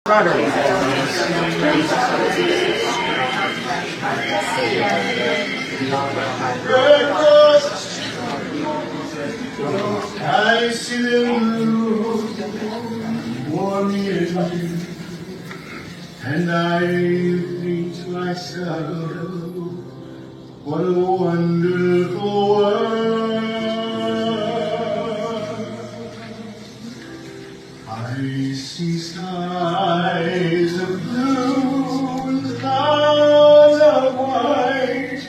I see them warm in, and I think to myself, what a wonderful world. I see skies of blue and clouds of white,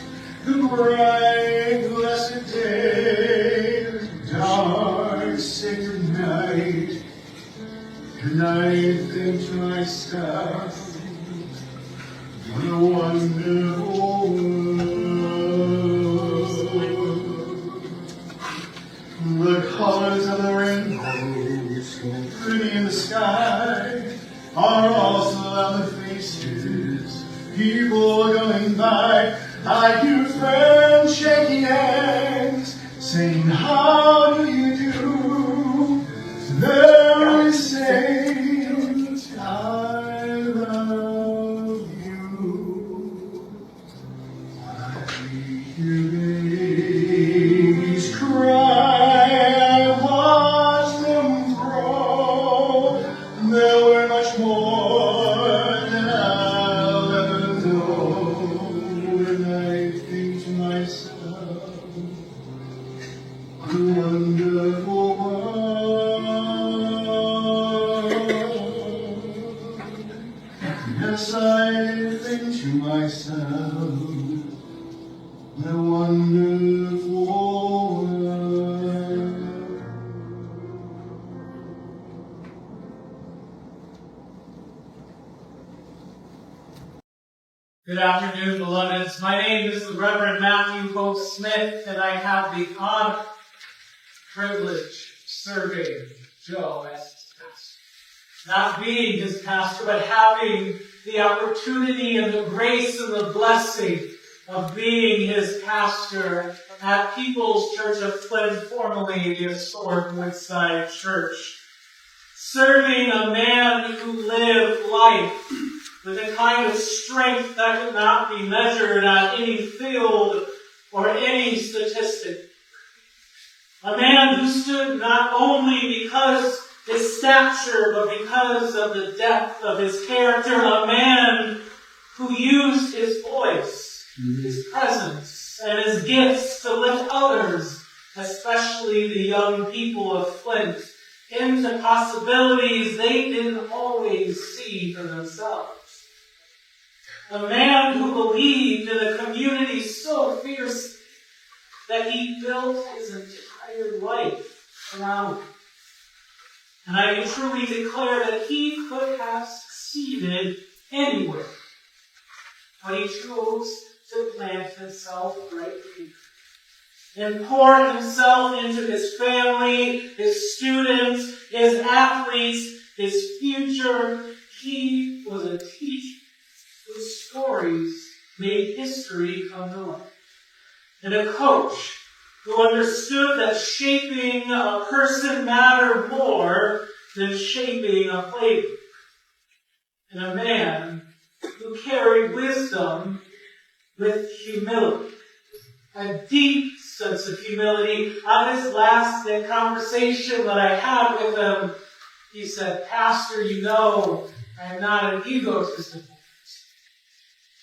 the bright blessed day, the dark sacred night, and I think to myself, what a wonderful world. The colors of the rainbow, so pretty in the sky, are also on the faces of people going by. I hear friends shaking hands, saying, how do you do? They're saying, I love you. I hear babies cry, I watch them grow. They'll learn much more than I'll ever know. And I think to myself, what a wonderful world. Yes, I think to myself, what a wonderful world. Good afternoon, beloveds. My name is the Reverend Matthew Smith, and I have the honor, privilege of serving Joe as his pastor. Not being his pastor, but having the opportunity and the grace and the blessing of being his pastor at People's Church of Flint, formerly the historic Woodside Church. Serving a man who lived life with a kind of strength that could not be measured at any field or any statistic. A man who stood not only because his stature, but because of the depth of his character. A man who used his voice, his presence, and his gifts to lift others, especially the young people of Flint, into possibilities they didn't always see for themselves. A man who believed in a community so fiercely that he built his entire life around it. And I can truly declare that he could have succeeded anywhere, but he chose to plant himself right here and pour himself into his family, his students, his athletes, his future. He was a teacher whose stories made history come to life, and a coach who understood that shaping a person mattered more than shaping a playbook, and a man who carried wisdom with humility, a deep sense of humility. On this last conversation that I had with him, he said, Pastor, you know, I am not an egotistic,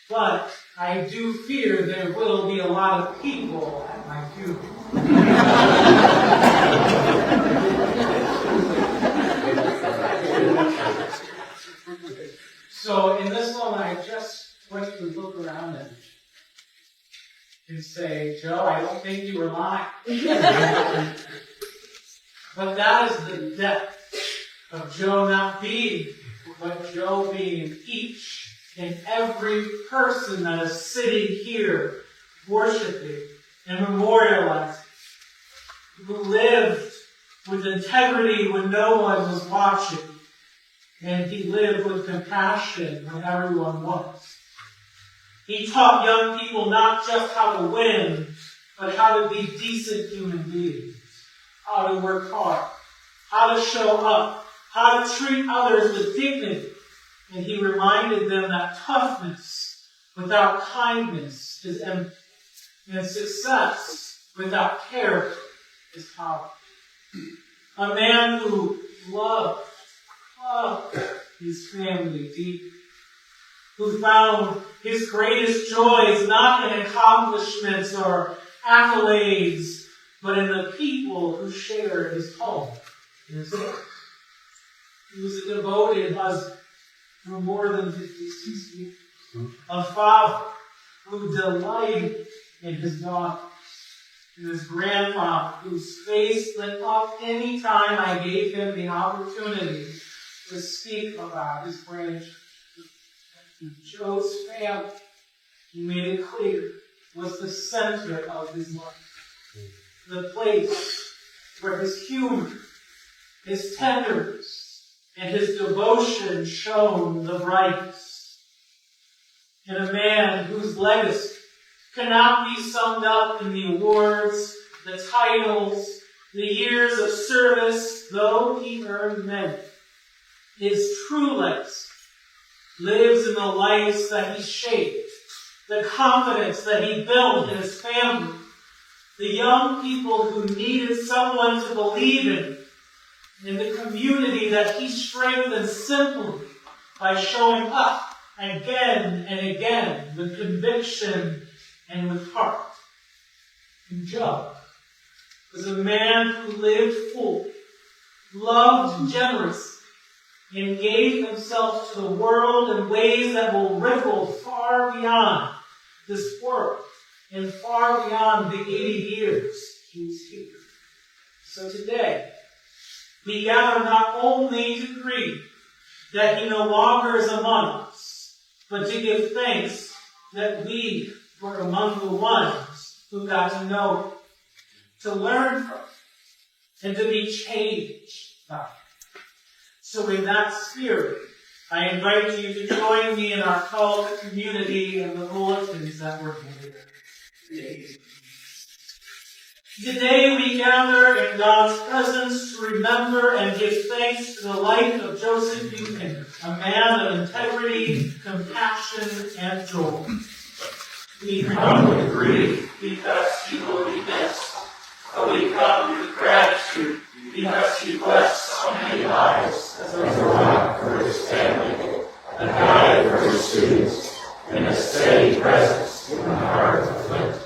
but I do fear there will be a lot of people at my funeral. So in this moment, I just want you to look around and say, Joe, I don't think you were lying. But that is the depth of Joe not being, but Joe being each and every person that is sitting here worshiping and memorializing, who lived with integrity when no one was watching, and he lived with compassion when everyone was. He taught young people not just how to win, but how to be decent human beings, how to work hard, how to show up, how to treat others with dignity, And he reminded them that toughness without kindness is empty, and success without character is power. A man who loved his family deeply, who found his greatest joys not in accomplishments or accolades, but in the people who shared his home and his life. He was a devoted husband for more than 56 years, a father who delighted in his daughters, and his grandfather whose face lit up any time I gave him the opportunity to speak about his grandchildren. Joe's family, he made it clear, was the center of his life. The place where his humor, his tenderness, and his devotion shone the brightest. And a man whose legacy cannot be summed up in the awards, the titles, the years of service, though he earned many. His true legacy lives in the lives that he shaped, the confidence that he built in his family, the young people who needed someone to believe in the community that he strengthened simply by showing up again and again with conviction and with heart. And Joe was a man who lived full, loved generously, and gave himself to the world in ways that will ripple far beyond this world and far beyond the 80 years he was here. So today, we gather not only to grieve that he no longer is among us, but to give thanks that we were among the ones who got to know him, to learn from him, and to be changed by him. So in that spirit, I invite you to join me in our call to community and the bulletins that were given today. Today we gather in God's presence to remember and give thanks to the life of Joseph Eufinger, a man of integrity, compassion, and joy. We come with grief because he will be missed, but we come with gratitude because he blessed so many lives as a rock for his family, a guide for his students, and a steady presence in the heart of flint.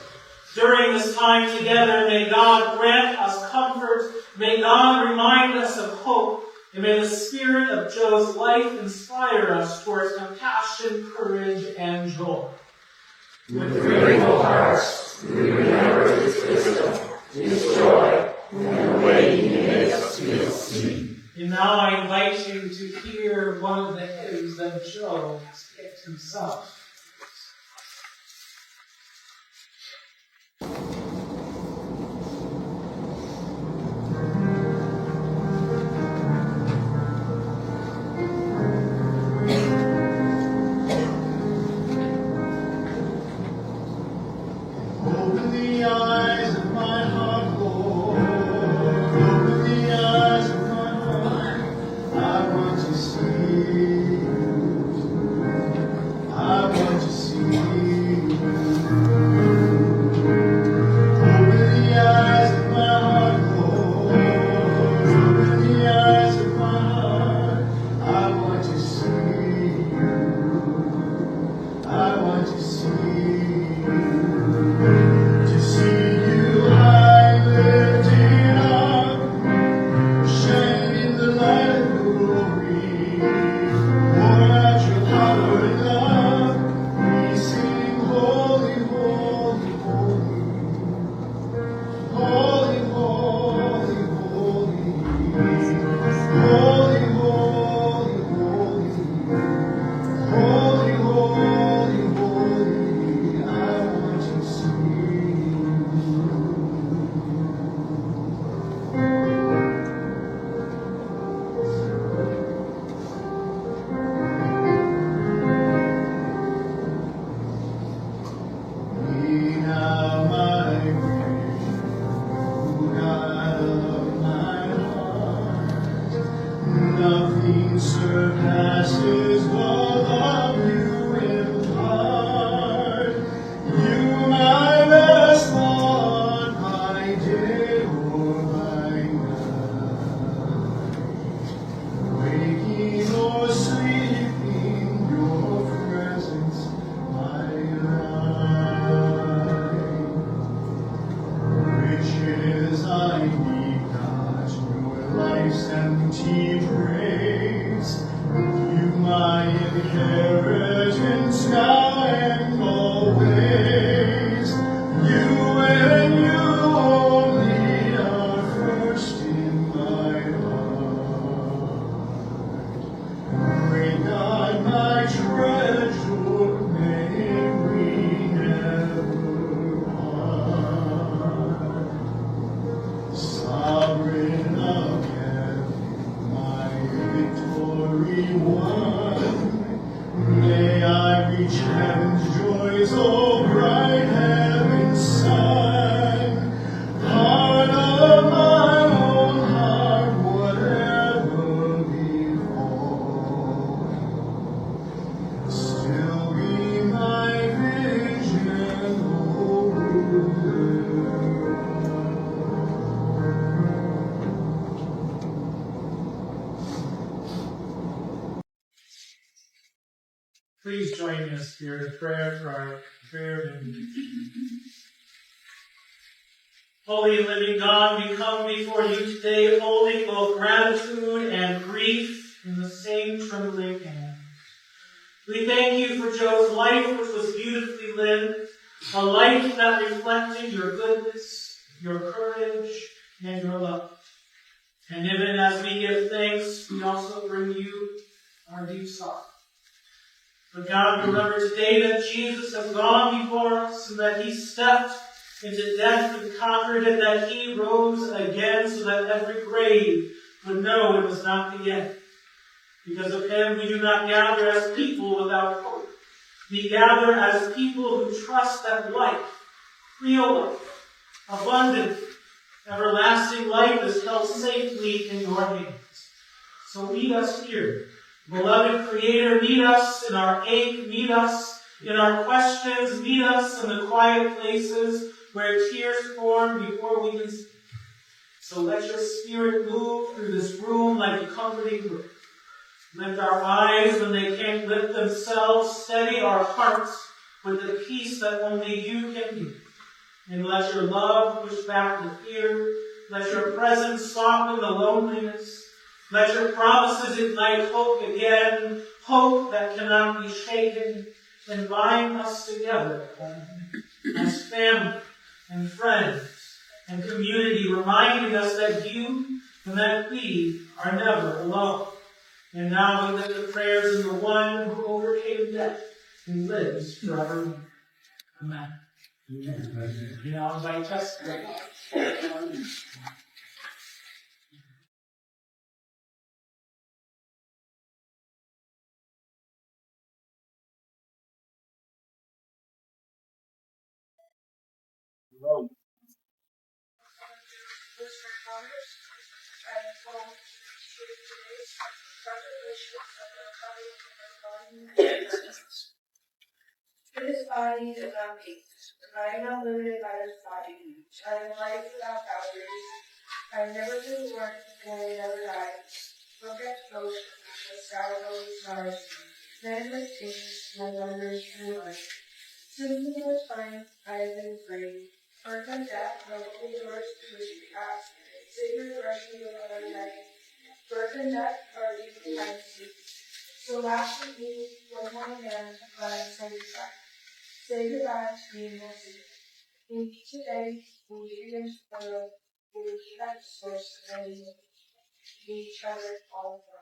During this time together, may God grant us comfort, may God remind us of hope, and may the spirit of Joe's life inspire us towards compassion, courage, and joy. With grateful hearts, we remember his wisdom, his joy, and the way he made us feel seen. And now I invite you to hear one of the hymns that Joe has picked himself. Open the eyes of my heart, Lord. Open the eyes of my heart. I want to see you. I Please join me in a spirit of prayer for our prayer and invitation. Holy and living God, we come before you today holding both gratitude and grief in the same trembling hand. We thank you for Joe's life, which was beautifully lived, a life that reflected your goodness, your courage, and your love. And even as we give thanks, we also bring you our deep sorrow. But God, remember today that Jesus has gone before us and that he stepped into death and conquered it, that he rose again so that every grave would know it was not the end. Because of him, we do not gather as people without hope. We gather as people who trust that life, real life, abundant, everlasting life is held safely in your hands. So meet us here. Beloved Creator, meet us in our ache, meet us in our questions, meet us in the quiet places where tears form before we can speak. So let your Spirit move through this room like a comforting breath. Lift our eyes when they can't lift themselves, steady our hearts with the peace that only you can give. And let your love push back the fear, let your presence soften the loneliness, let your promises ignite hope again, hope that cannot be shaken, and bind us together as family and friends and community, reminding us that you and that we are never alone. And now we lift the prayers of the one who overcame death and lives forever. Amen. Amen. You now invite testimony. This body is not me, but I am not limited by this body. I am life without boundaries. I have never been born and I never died. Forget those the sour stars. Men with things, my wonders and life. Since the first time I have been free. Birth and death, no holy doors to which we pass. Sacred rescue of another night. Birth and death are even time to see. So last with me, one more man, but I'm sanctified. Say goodbye to being messy. In each today, we begin to follow, we will keep at the source of any each other all from.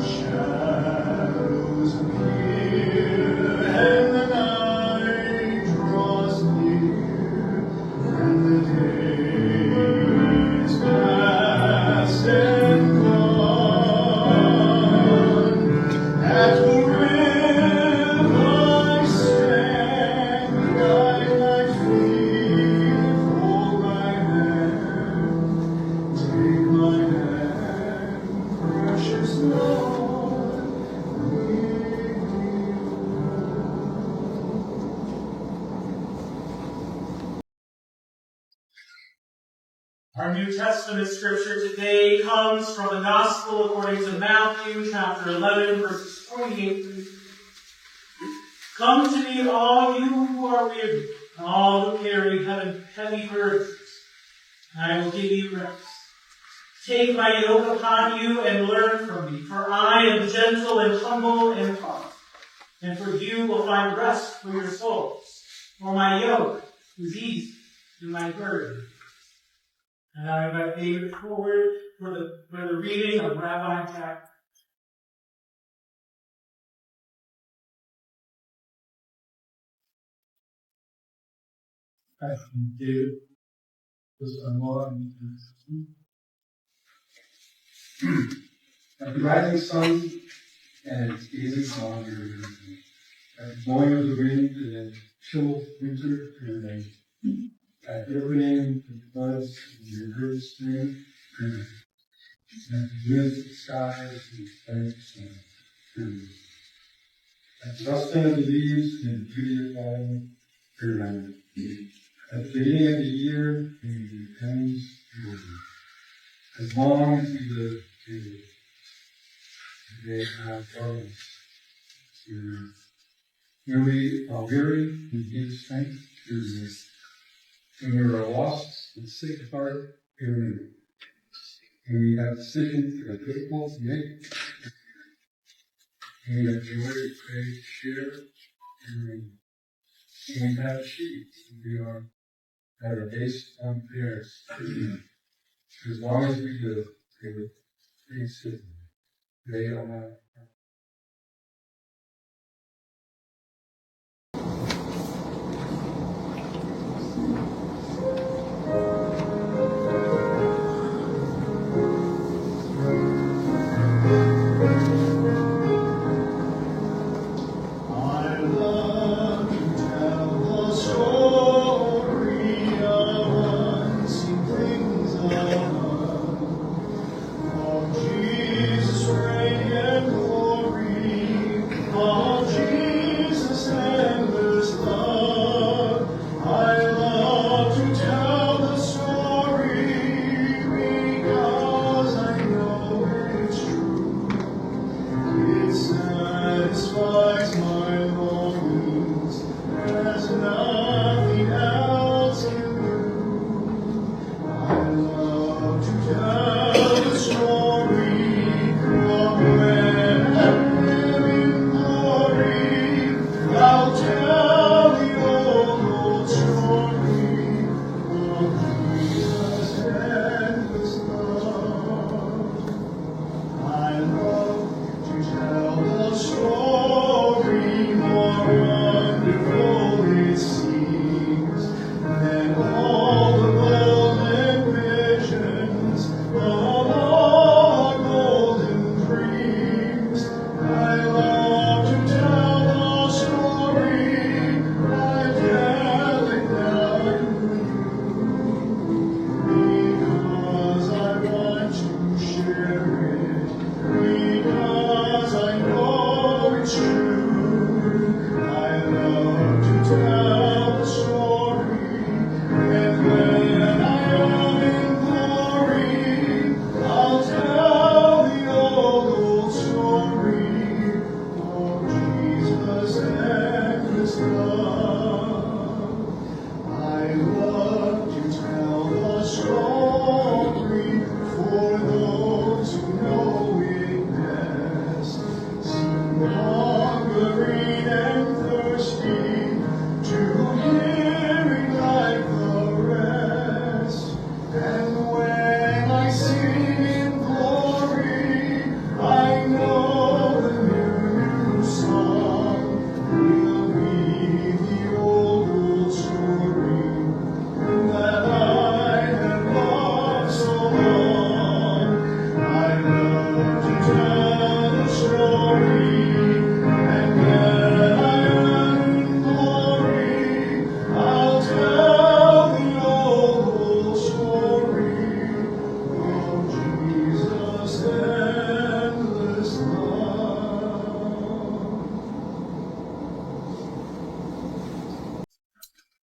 Shadows appear. Our New Testament scripture today comes from the Gospel according to Matthew chapter 11, verses 48 through 50. Come to me, all you who are weary, and all who carry heavy burdens, and I will give you rest. Take my yoke upon you and learn from me, for I am gentle and humble in heart, and for you will find rest for your souls. For my yoke is easy and my burden. And I invite David forward for the reading of Rabbi Jack. Thank you, David. This unload. At the rising sun and its gazing song, at the blowing of the wind and chill winter and rain, at the opening of the buds and your good spring, and the winds of the skies and planets and at the rustling of the leaves and the beauty of falling around. At the beginning of the year and the ends of the world. As long as we live, they have darkness. When we are weary, we give strength to live. When we are lost and sick at heart, we renew. When we have decisions that are difficult to make, when we have joy to pray to share, we renew. When we have sheep, we are at our base on prayers. As long as we live, they will be sick. They are not.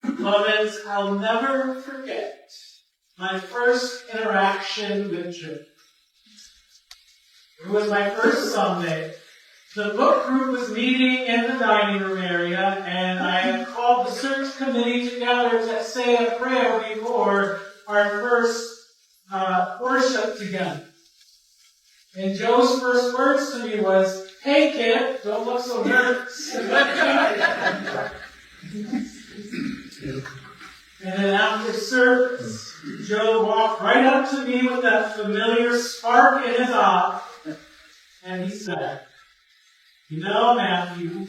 Beloveds, I'll never forget my first interaction with Joe. It was my first Sunday. The book group was meeting in the dining room area, and I had called the search committee together to say a prayer before our first worship together. And Joe's first words to me was, "Hey kid, don't look so nervous." And then after service, Joe walked right up to me with that familiar spark in his eye, and he said, "You know, Matthew,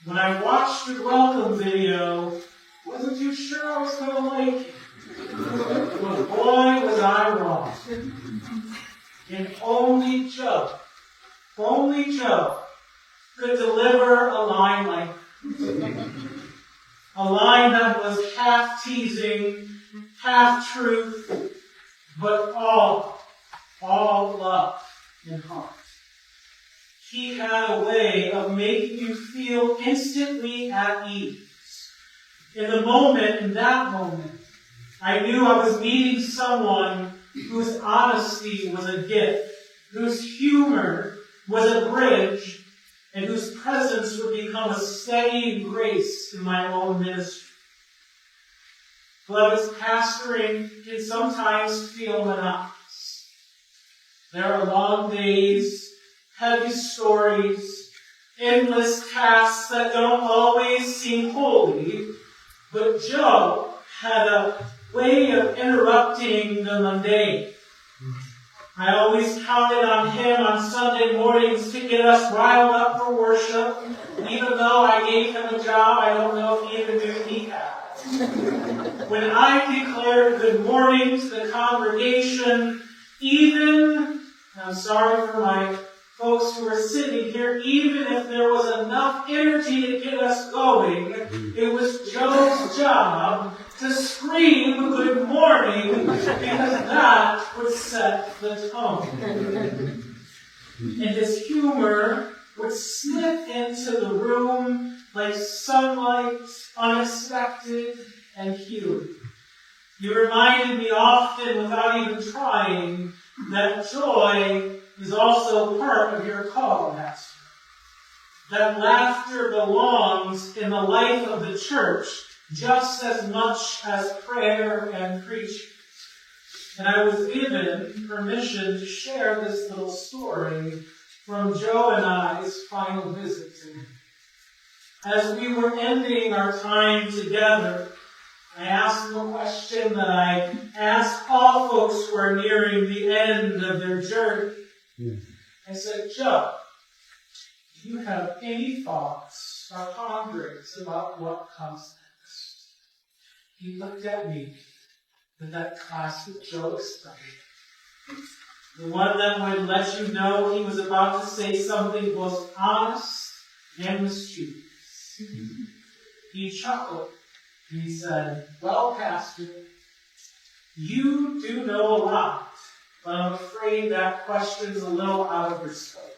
when I watched your welcome video, wasn't too sure I was going to like it. But boy, was I wrong. And only Joe could deliver a line like that. A line that was half teasing, half truth, but all love and heart. He had a way of making you feel instantly at ease. In that moment, I knew I was meeting someone whose honesty was a gift, whose humor was a bridge, and whose presence would become a steadying grace in my own ministry. Beloved, pastoring can sometimes feel monotonous. There are long days, heavy stories, endless tasks that don't always seem holy, but Joe had a way of interrupting the mundane. I always counted on him on Sunday mornings to get us riled up for worship, even though I gave him a job I don't know if he even knew he had. When I declared good morning to the congregation, I'm sorry for my folks who are sitting here, even if there was enough energy to get us going, it was Joe's job to scream good morning, because that would set the tone. And his humor would slip into the room like sunlight, unexpected and healing. You reminded me often, without even trying, that joy is also part of your call, Master. That laughter belongs in the life of the church just as much as prayer and preaching. And I was given permission to share this little story from Joe and I's final visit to him. As we were ending our time together, I asked him a question that I asked all folks who are nearing the end of their journey. I said, "Joe, do you have any thoughts or ponderings about what comes next?" He looked at me with that classic Joe expression. The one that would let you know he was about to say something both honest and mischievous. He chuckled and he said, "Well, Pastor, you do know a lot, but I'm afraid that question's a little out of your scope.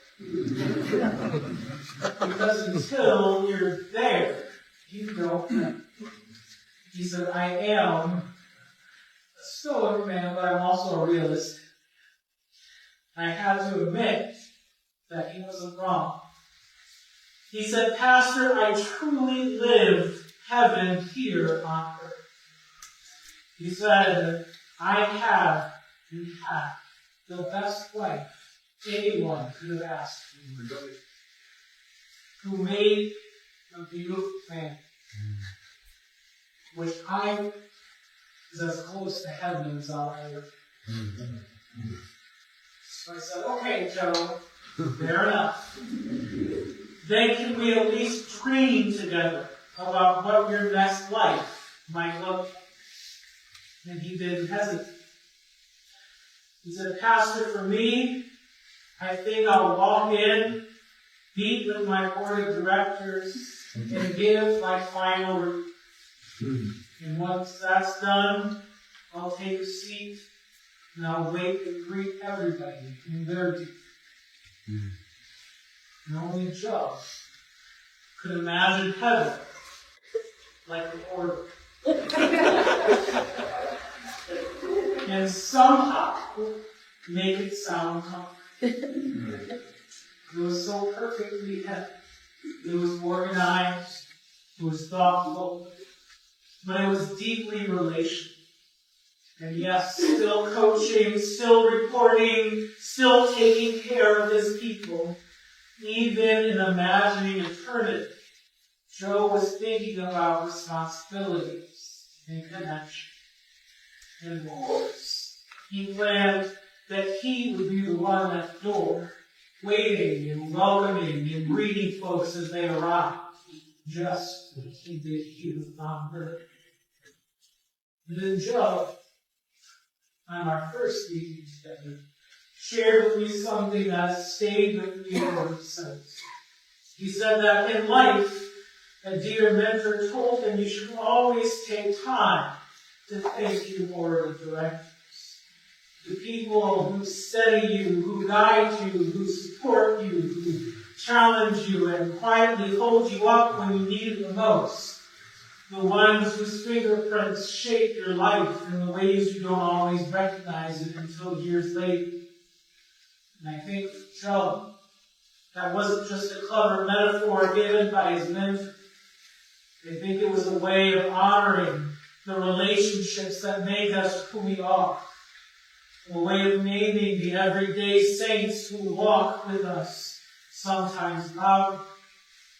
Because until you're there, you don't know." He said, "I am a stoic man, but I'm also a realist. I had to admit that he wasn't wrong." He said, "Pastor, I truly live heaven here on earth." He said, "I have the best wife anyone could have asked for, who made a beautiful family, which is as close to heaven as on earth." So I said, "Okay, Joe, fair enough. Then can we at least dream together about what your next life might look like?" And he didn't hesitate. He said, "Pastor, for me, I think I'll walk in, meet with my board of directors, and give my final report. And once that's done, I'll take a seat and I'll wait and greet everybody in their duty." And only Joe could imagine heaven like an order. and somehow make it sound comfortable. It was so perfectly kept. It was organized. It was thoughtful. But it was deeply relational. And yes, still coaching, still reporting, still taking care of his people. Even in imagining eternity, Joe was thinking about responsibilities and connection and wars. He planned that he would be the one at the door, waiting and welcoming and greeting folks as they arrived, just as he did here on earth. And then Joe, on our first meeting together, shared with me something that stayed with me ever since. He said that in life, a dear mentor told him you should always take time to thank your board of directors. The people who steady you, who guide you, who support you, who challenge you and quietly hold you up when you need it the most. The ones whose fingerprints shape your life in the ways you don't always recognize it until years later. And I think for Joe, that wasn't just a clever metaphor given by his mentor. I think it was a way of honoring the relationships that make us who we are. A way of naming the everyday saints who walk with us, sometimes loud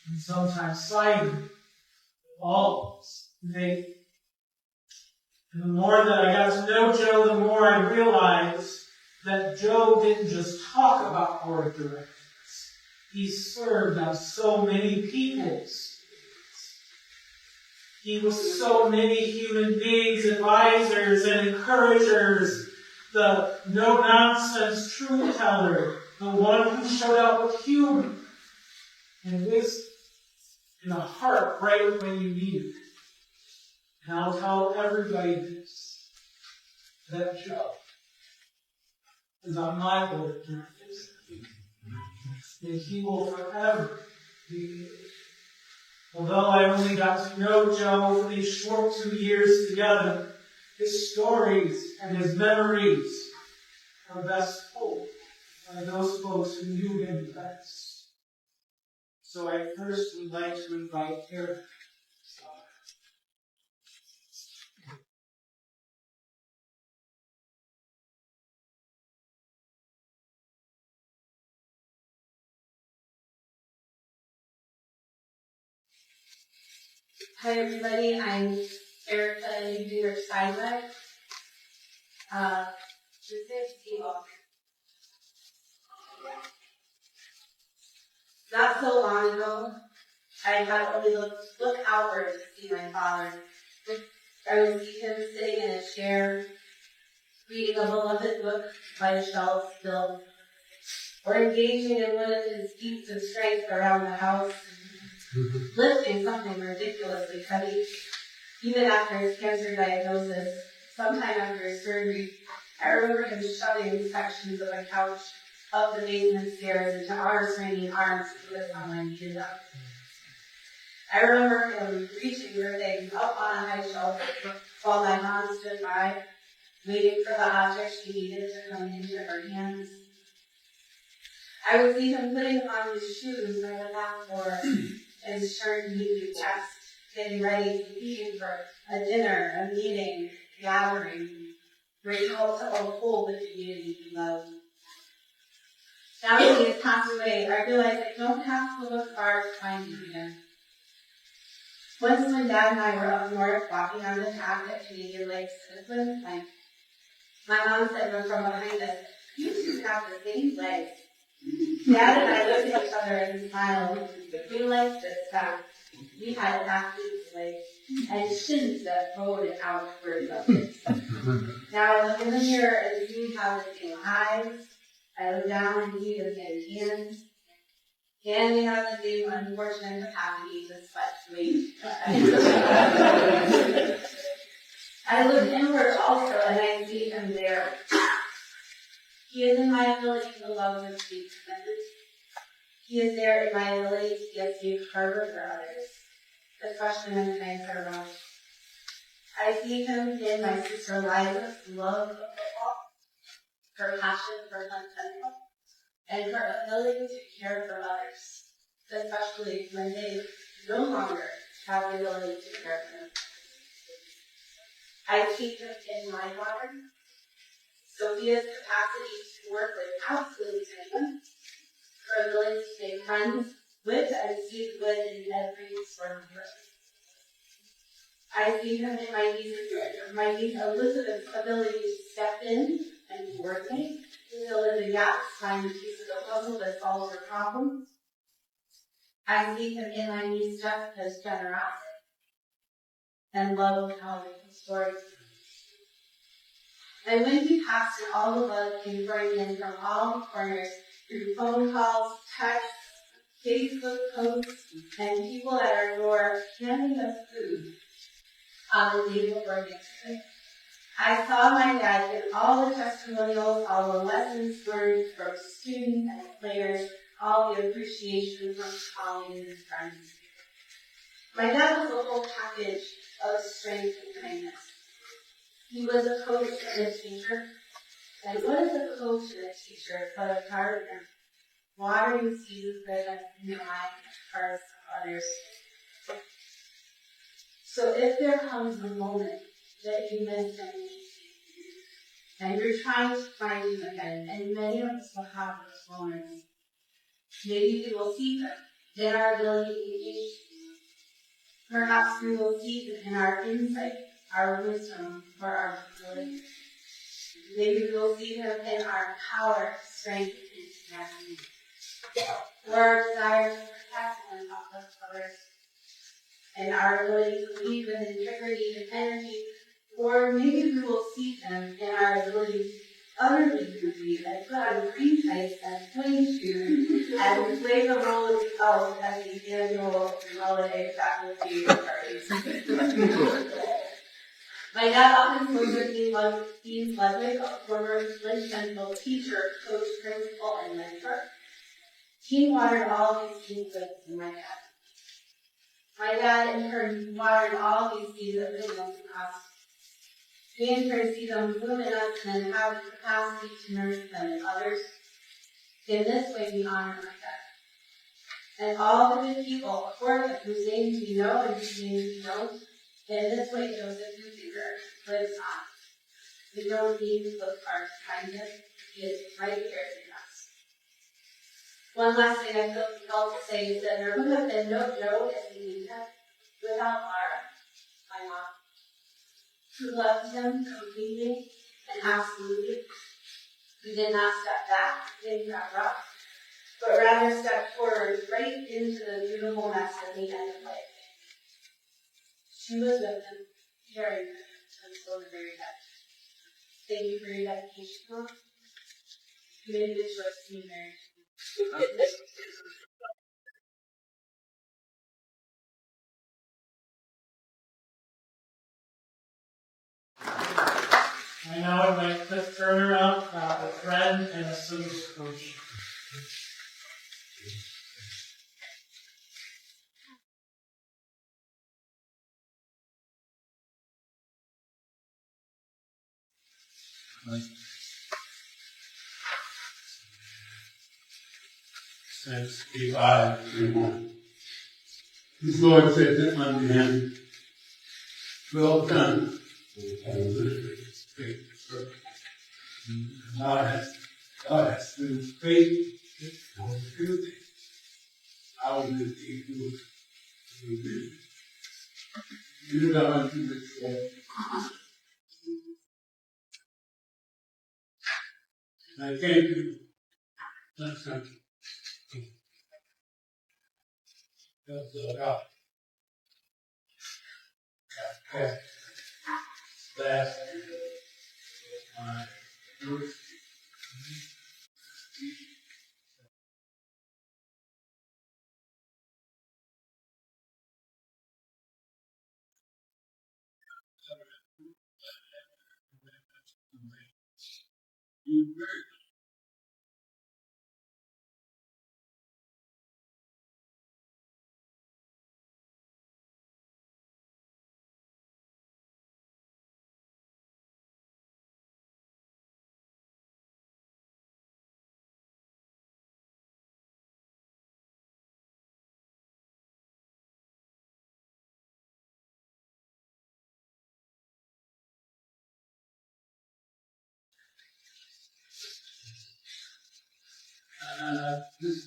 and sometimes silent, always faithful. And the more that I got to know Joe, the more I realized that Joe didn't just talk about board of directors. He served on so many people's. He was so many human beings, advisors and encouragers, the no-nonsense truth teller, the one who showed up with humor and wisdom and a heart right when you need it. And I'll tell everybody this, that Joe is on my board of directors. And he will forever be. Although I only got to know Joe for these short 2 years together, his stories and his memories are best told by those folks who knew him best. So I first would like to invite Eric. Hi everybody, I'm Erica Eufinger Steinbeck. This is Steve. Not so long ago, I had only look outward to see my father. I would see him sitting in a chair, reading a beloved book by a shelf still, or engaging in one of his feats of strength around the house, lifting something ridiculously heavy. Even after his cancer diagnosis, sometime after his surgery, I remember him shoving sections of a couch up the basement stairs into arm-swinging arms to put on my needed them. I remember him reaching for things up on a high shelf while my mom stood by, waiting for the object she needed to come into her hands. I would see him putting on his shoes by the back door, his shirt neatly pressed, getting ready to leave for a dinner, a meeting, gathering, great help to uphold the community he loved. Now that he has passed away, I realize I don't have to look far to find him again. Once my dad and I were up north walking on the path at Canadian Lakes in a swim tank, my mom said from behind us, "You two have the same legs." Dad and I looked at each other and smiled. We liked this fact. We had athlete's legs and shins that rode outward of it. Now I look in the mirror and see we have the same eyes. I look down and see the same hands. And we have the same unfortunate capacity to sweat weight. I look inward also and I see him there. He is in my ability to love and speak to others. He is there in my ability to be a safe harbor for others, especially when things are wrong. I see him in my sister Liza's love of football, her passion for hunting, and her ability to care for others, especially when they no longer have the ability to care for them. I see him in my daughter, Sophia's capacity to work with absolutely anyone, her ability to make friends with and see the good in every sort of person. I see him in my niece Elizabeth's ability to step in and coordinate, fill in the gaps, find the pieces of the puzzle that solves her problems. I see him in my niece Jessica's generosity and love of telling stories. And when he passed in all the love came pouring in from all corners, through phone calls, texts, Facebook posts, and people at our door handing us food on the day before yesterday. I saw my dad in all the testimonials, all the lessons learned from students and players, all the appreciation from colleagues and friends. My dad was the whole package of strength and kindness. He was a coach and a teacher. And what is a coach and a teacher but a gardener, watering seeds that in the hearts of others? So if there comes a moment that you miss him, and you're trying to find him again, and many of us will have those moments, maybe we will see him in our ability to engage. Perhaps we will see him in our insight, our wisdom, or our ability. Maybe we will see him in our power, strength, and tenacity, or our desire to protect and uplift others, and our ability to lead with integrity and energy. Or maybe we will see him in our ability to utterly compete and put on green tights and swing shoes and play the role of the elf at the annual holiday faculty parties. My dad often spoke with Dean Ludwig, a former Lynn Central teacher, coach, principal, and mentor. He watered all these seeds in my dad. My dad, in turn, watered all these seeds of goodness in us. We in turn see them bloom in us and then have the capacity to nurture them in others. In this way, we honor my dad. And all the good people, of course, whose names we know and whose names we don't. And in this way, Joseph Eufinger lives on. We don't need to look far to find him. He is right here in us. One last thing I feel compelled to say is that there would have been no Joe as we knew him without Laura, my mom, who loved him completely and absolutely. Who did not step back, didn't cover up, but rather stepped forward right into the beautiful mess that we ended up life. She was with him, carrying him until the very end. Thank you for your dedication, Mom. You made a good choice to be married. I now invite Cliff Turner up, a friend and a service coach. Since be I, amen. This Lord says it unto him, well done, God has been faithful for good. I will live you. You know what you would say. I thank you. That's something. That's the God. Last my first you This,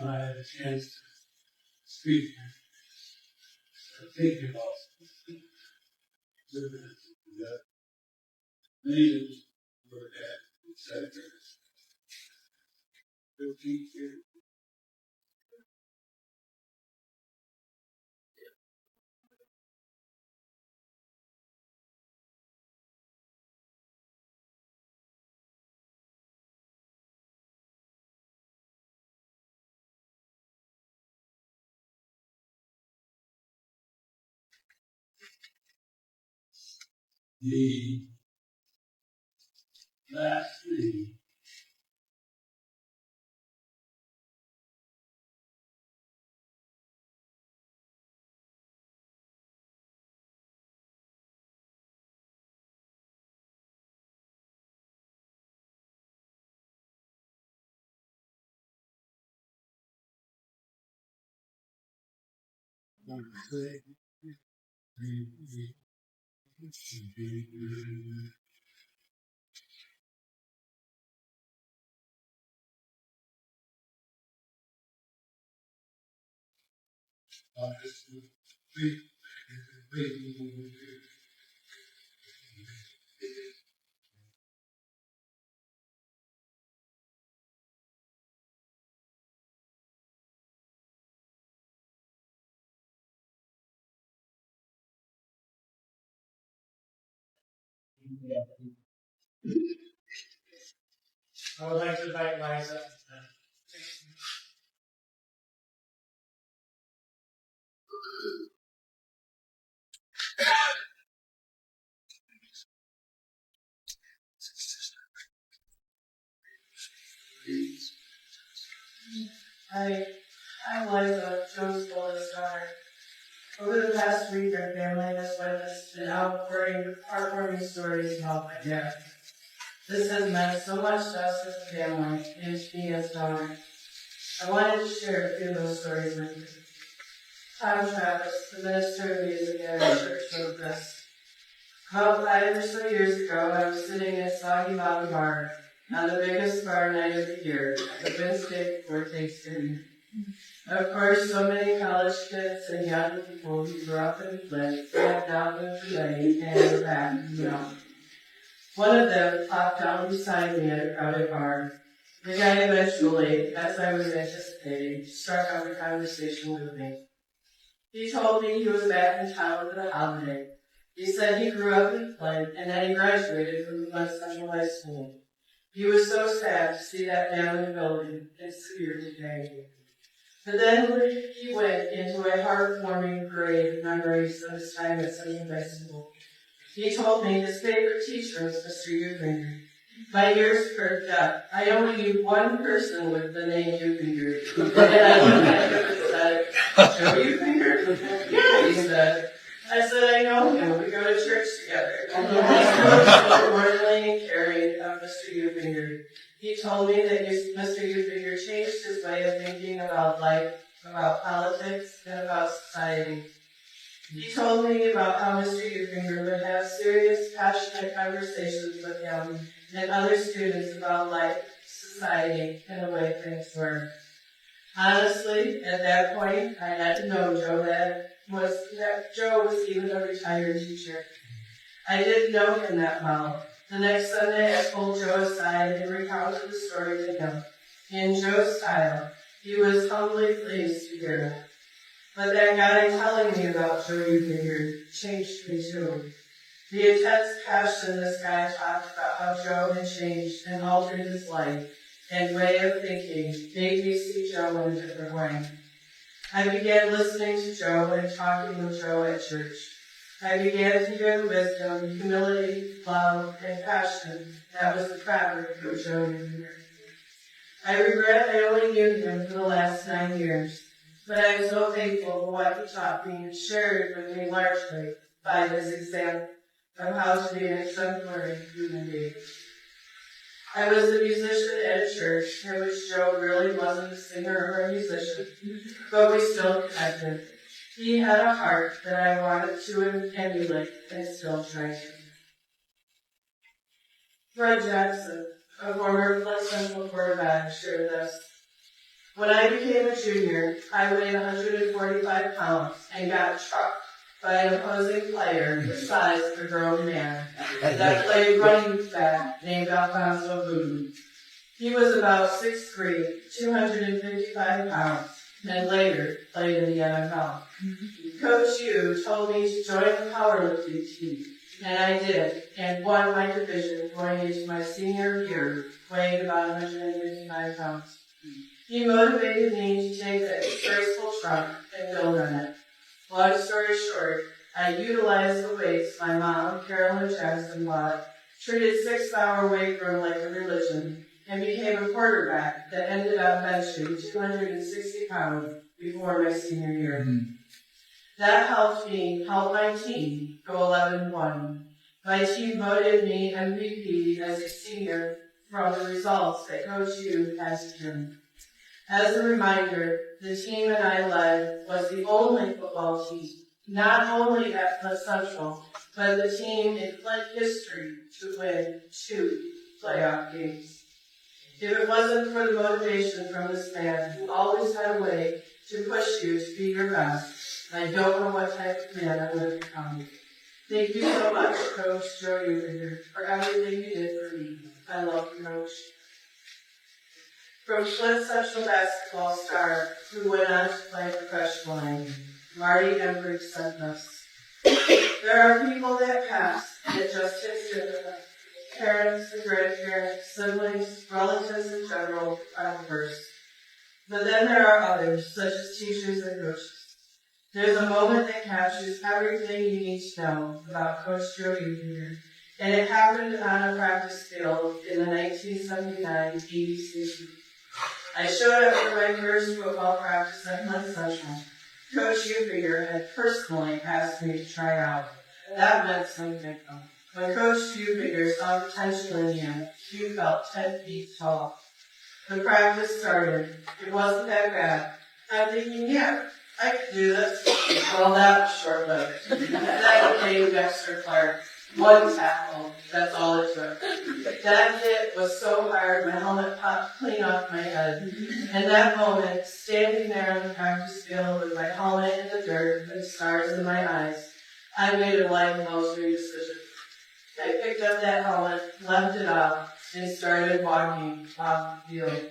I had a chance to speak, thinking about the natives were at settlers. 15 years. The last thing I would say, I would like to invite Liza. I'm Liza, Joe's oldest daughter. Over the past week, our family has witnessed an outpouring of heartwarming stories about my dad. This has meant so much to us as a family and to me as daughter. I wanted to share a few of those stories with you. Tom Travis, the minister of music at our church, wrote this. About 5 or so years ago, I was sitting in a Soggy Bottom bar on the biggest bar night of the year, the Wednesday before Thanksgiving. Of course, so many college kids and young people who grew up in Flint sat down with the lane and were back in the mountain. One of them plopped down beside me at a crowded bar. The guy eventually, as I was anticipating, struck up a conversation with me. He told me he was back in town for the holiday. He said he grew up in Flint and that he graduated from Flint Central High School. He was so sad to see that family building in severe decay. But then he went into a heartwarming parade of memories of his time at Central High School. He told me his favorite teacher was Mr. Eufinger. My ears perked up. I only knew one person with the name Eufinger. And I looked at him and said, Joe Eufinger? Yeah, he said. I said, I know him. We go to church together. I spoke so warmly and caring of Mr. Eufinger. He told me that Mr. Eufinger changed his way of thinking about life, about politics, and about society. He told me about how Mr. Eufinger would have serious, passionate conversations with him and other students about life, society, and the way things were. Honestly, at that point, I had to know that Joe was even a retired teacher. I didn't know him that well. The next Sunday, I pulled Joe aside and recounted the story to him. In Joe's style, he was humbly pleased to hear it. But that guy telling me about Joe Eufinger changed me too. The intense passion this guy talked about how Joe had changed and altered his life and way of thinking made me see Joe in a different way. I began listening to Joe and talking with Joe at church. I began to hear the wisdom, humility, love, and passion that was the fabric of Joe Eufinger. I regret I only knew him for the last 9 years, but I am so thankful for what he taught me and shared with me largely by his example of how to be an exemplary human being. I was a musician at a church in which Joe really wasn't a singer or a musician, but we still connected. He had a heart that I wanted to emulate and still try to. Fred Jackson, a former Flint Central quarterback, shared this. When I became a junior, I weighed 145 pounds and got trucked by an opposing player the size of a grown man that played running back named Alfonso Boone. He was about 6'3", 255 pounds, and later played in the NFL. Coach Yu told me to join the powerlifting team, and I did, and won my division going into my senior year, weighing about 155 pounds. He motivated me to take the graceful trunk and build on it. Long story short, I utilized the weights my mom, Carolyn Jackson, bought, treated 6-hour weight room like a religion, and became a quarterback that ended up benching 260 pounds before my senior year. That helped my team go 11-1. My team voted me MVP as a senior from the results that Coach Yu has given. As a reminder, the team that I led was the only football team, not only at Flint Central, but the team in Flint history to win 2 playoff games. If it wasn't for the motivation from this man who always had a way to push you to be your best, I don't know what type of man I would have become. Thank you so much, Coach Joe Eufinger, for everything you did for me. I love you, Coach. From Flint Central basketball star who went on to play professionally, Marty Embridge said this. There are people that pass that just hit differently. Parents and grandparents, siblings, relatives in general are the first. But then there are others, such as teachers and coaches. There's a moment that captures everything you need to know about Coach Joe Eufinger, and it happened on a practice field in the 1979 ABC season. I showed up for my first football practice at Flint Central. Coach Eufinger had personally asked me to try out. That meant something. When Coach Eufinger saw potential in him, he felt 10 feet tall. The practice started. It wasn't that bad. I'm thinking, yeah, I could do this. Well, that was short-lived. That became Dexter Clark. 1 tackle. That's all it took. That hit was so hard, my helmet popped clean off my head. And that moment, standing there on the practice field with my helmet in the dirt and stars in my eyes, I made a life-altering decision. I picked up that helmet, left it off, and started walking off the field.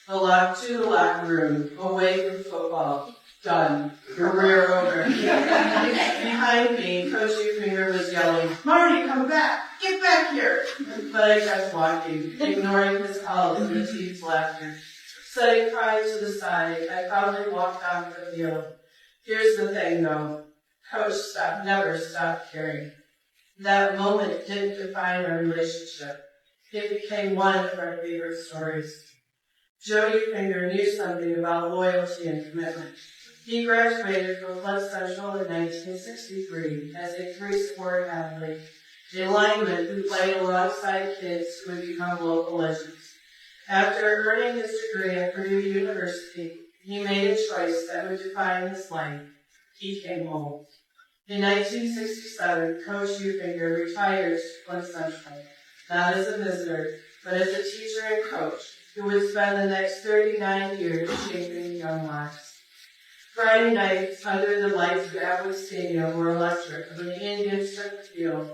To the locker room, away from football. Done. Career over. Behind me, Coach Eufinger was yelling, Marty, come back! Get back here! But I kept walking, ignoring his calls and the team's laughter. Setting pride to the side, I proudly walked off the field. Here's the thing, though. Coach never stopped caring. That moment didn't define our relationship. It became one of our favorite stories. Joe Eufinger knew something about loyalty and commitment. He graduated from Flint Central in 1963 as a 3-sport athlete, a lineman who played alongside kids who would become local legends. After earning his degree at Purdue University, he made a choice that would define his life. He came home. In 1967, Coach Eufinger retired to Flint Central, not as a visitor, but as a teacher and coach who would spend the next 39 years shaping young lives. Friday nights under the lights of Atwood Stadium were electric when the Indians took the field,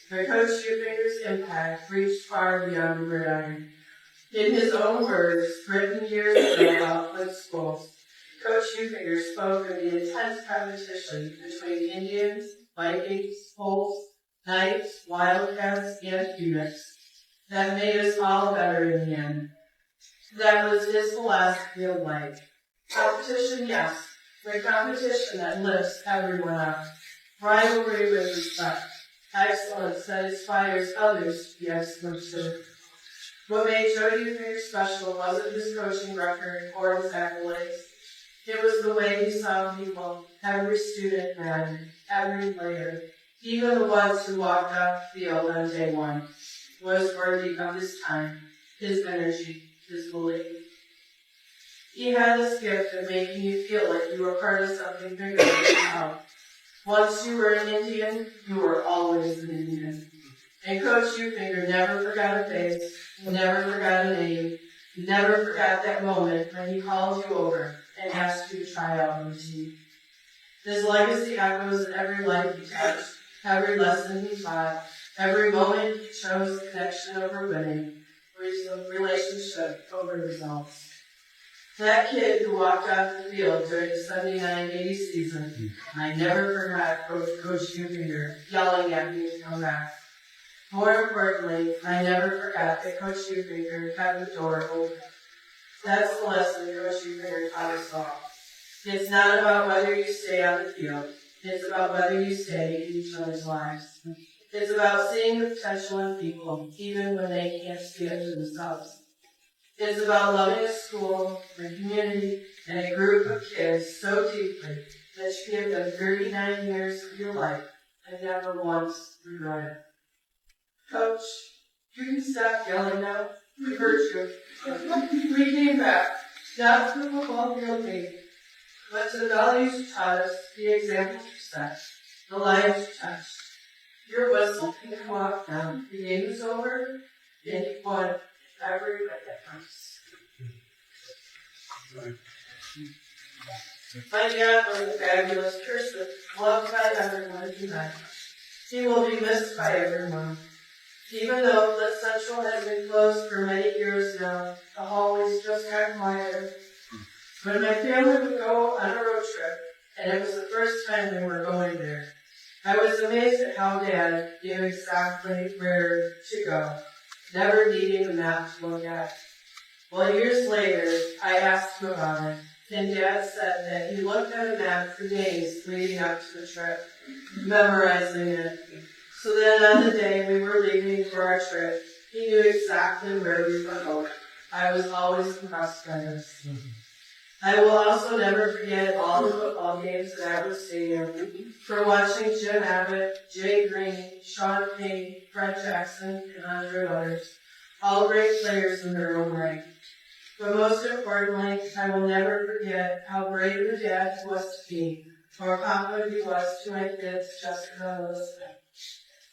where Coach Eufinger's impact reached far beyond the gridiron. In his own words, written years ago about Flint schools, Coach Eufinger spoke of the intense competition between Indians, Vikings, Colts, Knights, Wildcats, and Phoenix that made us all better in the end. That was his philosophy of life. Competition, yes, but competition that lifts everyone up. Rivalry with respect. Excellence that inspires others to be excellent too. What made Joe Eufinger special wasn't his coaching record or his accolades. It was the way he saw people, every student mattered, every player, even the ones who walked off the field on day one, was worthy of his time, his energy, his belief. He had this gift of making you feel like you were part of something bigger than yourself. Once you were an Indian, you were always an Indian. And Coach Eufinger never forgot a face, never forgot a name, never forgot that moment when he called you over and asked you to try out on the team. His legacy echoes in every life he touched, every lesson he taught, every moment he chose connection over winning, relationship over results. That kid who walked off the field during the 79-80 season, I never forgot Coach Eufinger yelling at me to come back. More importantly, I never forgot that Coach Eufinger kept the door open. That's the lesson Coach Eufinger taught us all. It's not about whether you stay on the field. It's about whether you stay in each other's lives. It's about seeing the potential in people, even when they can't see it for themselves. It's about loving a school, a community, and a group of kids so deeply that you give them 39 years of your life and never once regret it. Coach, you can stop yelling now. We heard you. We came back, not to the football field game, but to the values you taught us, the examples you set, the lives you touched. Your whistle can walk down. The game is over, and you won every bit that counts. My dad was a fabulous person, loved by everyone he met. He will be missed by everyone. Even though Flint Central has been closed for many years now, the hallways just got quieter. When my family would go on a road trip, and it was the first time they were going there, I was amazed at how Dad knew exactly where to go, never needing a map to look at. Well, years later, I asked him about it, and Dad said that he looked at a map for days leading up to the trip, memorizing it. So then on the day we were leaving for our trip, he knew exactly where we were going. I was always impressed by this. I will also never forget all the football games at Atwood Stadium, from watching Jim Abbott, Jay Green, Sean Payne, Fred Jackson, and 100 others, all great players in their own right. But most importantly, I will never forget how brave a dad he was to me, or papa he was to my kids, Jessica and Elizabeth.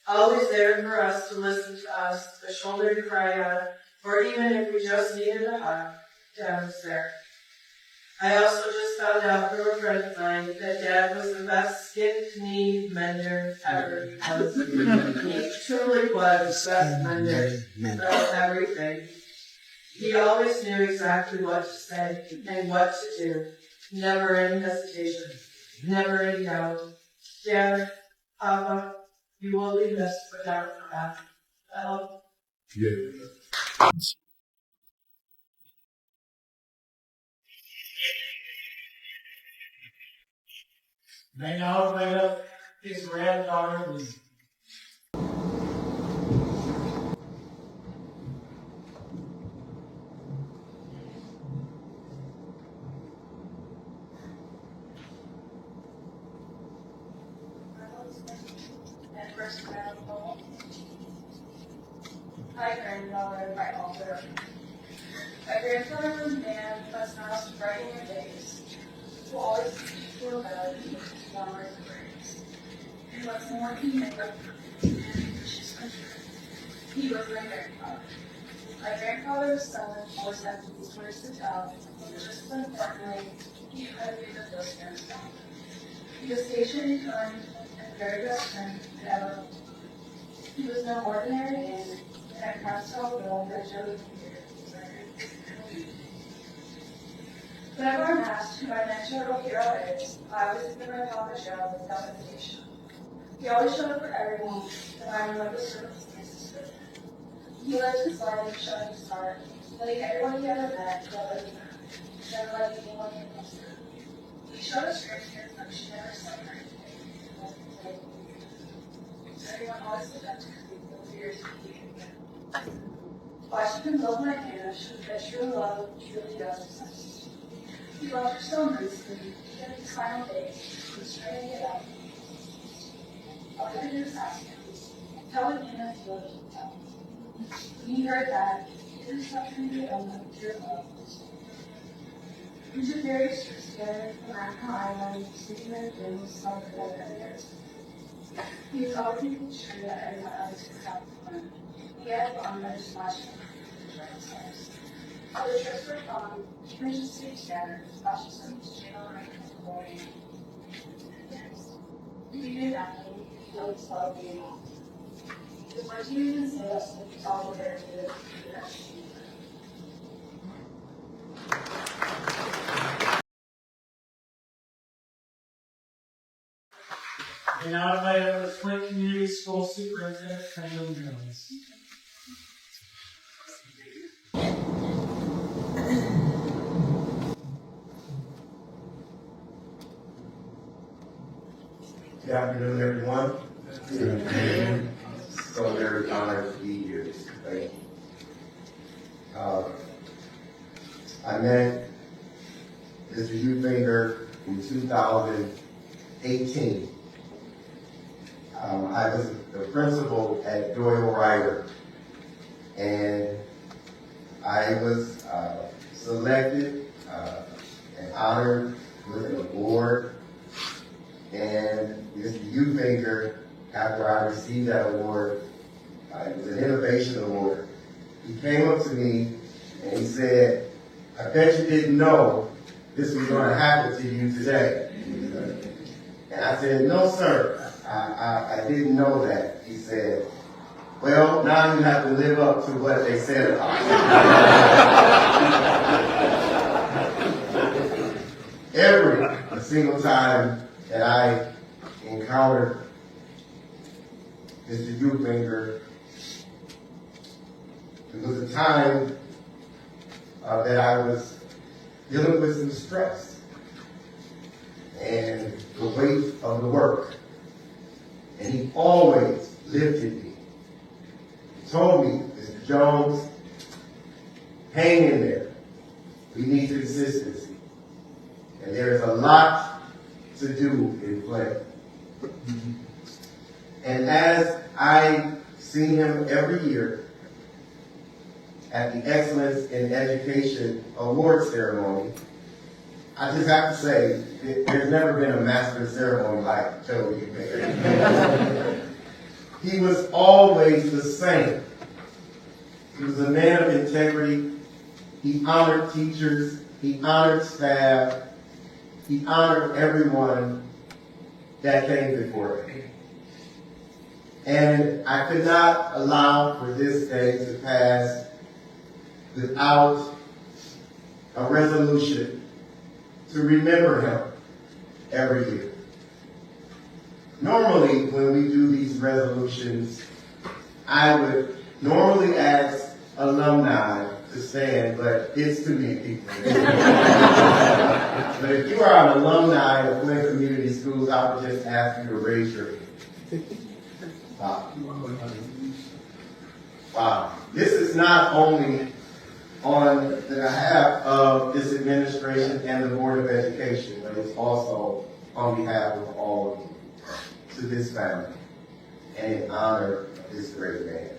Always there for us to listen to us, a shoulder to cry on, or even if we just needed a hug, Dad was there. I also just found out from a friend of mine that Dad was the best skin-to-knee mender ever. He truly was the best mender of everything. He always knew exactly what to say and what to do. Never any hesitation. Never any doubt. Dad, Papa, you will be missed without a doubt. Well, May now invite up his granddaughter, Lee. And first grandmother. Hi, granddaughter, my older. My grandfather was a man who was not bright in the days, who always made me feel better than younger and brave. He was more human and ambitious country. He was my grandfather. My grandfather's son always had these words to tell, but just as importantly, he had to be the first grandson. He was patient and kind, and the very best friend I could ever hope. He was no ordinary man, and I cast all will that Joey here. Whenever I'm asked who my mentor or hero is, I always give my father show without hesitation. He always showed up for everyone, no matter what the circumstances were. He lived his life showing his heart, letting everyone he ever met know that he mattered, never letting anyone get close to him. He showed us great affection, never celebrated anything. Everyone always looked up to him with fears of being again. Watching him hold my hand showed that true love truly does exist. He loved her so immensely that in his final days, he was trying to get out. All he could do was ask him, telling him that he loved him. When he heard that, he didn't stop trying to get on with pure love. We took various trips together from Mackinac Island, sleeping in the gym, celebrating every year. He was always making sure that everyone else was having fun. He had fun by just watching themselves. So the trips were fun. We just stayed together, watching some channel right in the morning. We knew that he always loved me. The words he even said us was all there to do. And now I invite the Flint Community School Superintendent, Kendall Jones. Good afternoon, everyone. Good afternoon. So very honored to be here. Thank you. I met Mr. Eufinger in 2018. I was the principal at Doyle Ryder, and I was selected and honored with an award. And Mr. Eufinger, after I received that award, it was an innovation award. He came up to me and he said, "I bet you didn't know this was going to happen to you today." And I said, "No, sir, I didn't know that." He said, "Well, now you have to live up to what they said about you." Every single time that I encountered Mr. Eufinger, it was a time that I was dealing with some stress and the weight of the work. And he always lifted me. He told me, "Mr. Jones, hang in there. We need consistency. And there's a lot to do in Flint." And as I see him every year at the Excellence in Education Award Ceremony, I just have to say, there's never been a master ceremony like Joe Eufinger. He was always the same. He was a man of integrity. He honored teachers. He honored staff. He honored everyone that came before him. And I could not allow for this day to pass without a resolution to remember him every year. Normally, when we do these resolutions, I would normally ask alumni to stand, but it's too many people. But if you are an alumni of Flint Community Schools, I would just ask you to raise your hand. Wow. Wow. This is not only on the behalf of this administration and the Board of Education, but it's also on behalf of all of you, to this family, and in honor of this great man.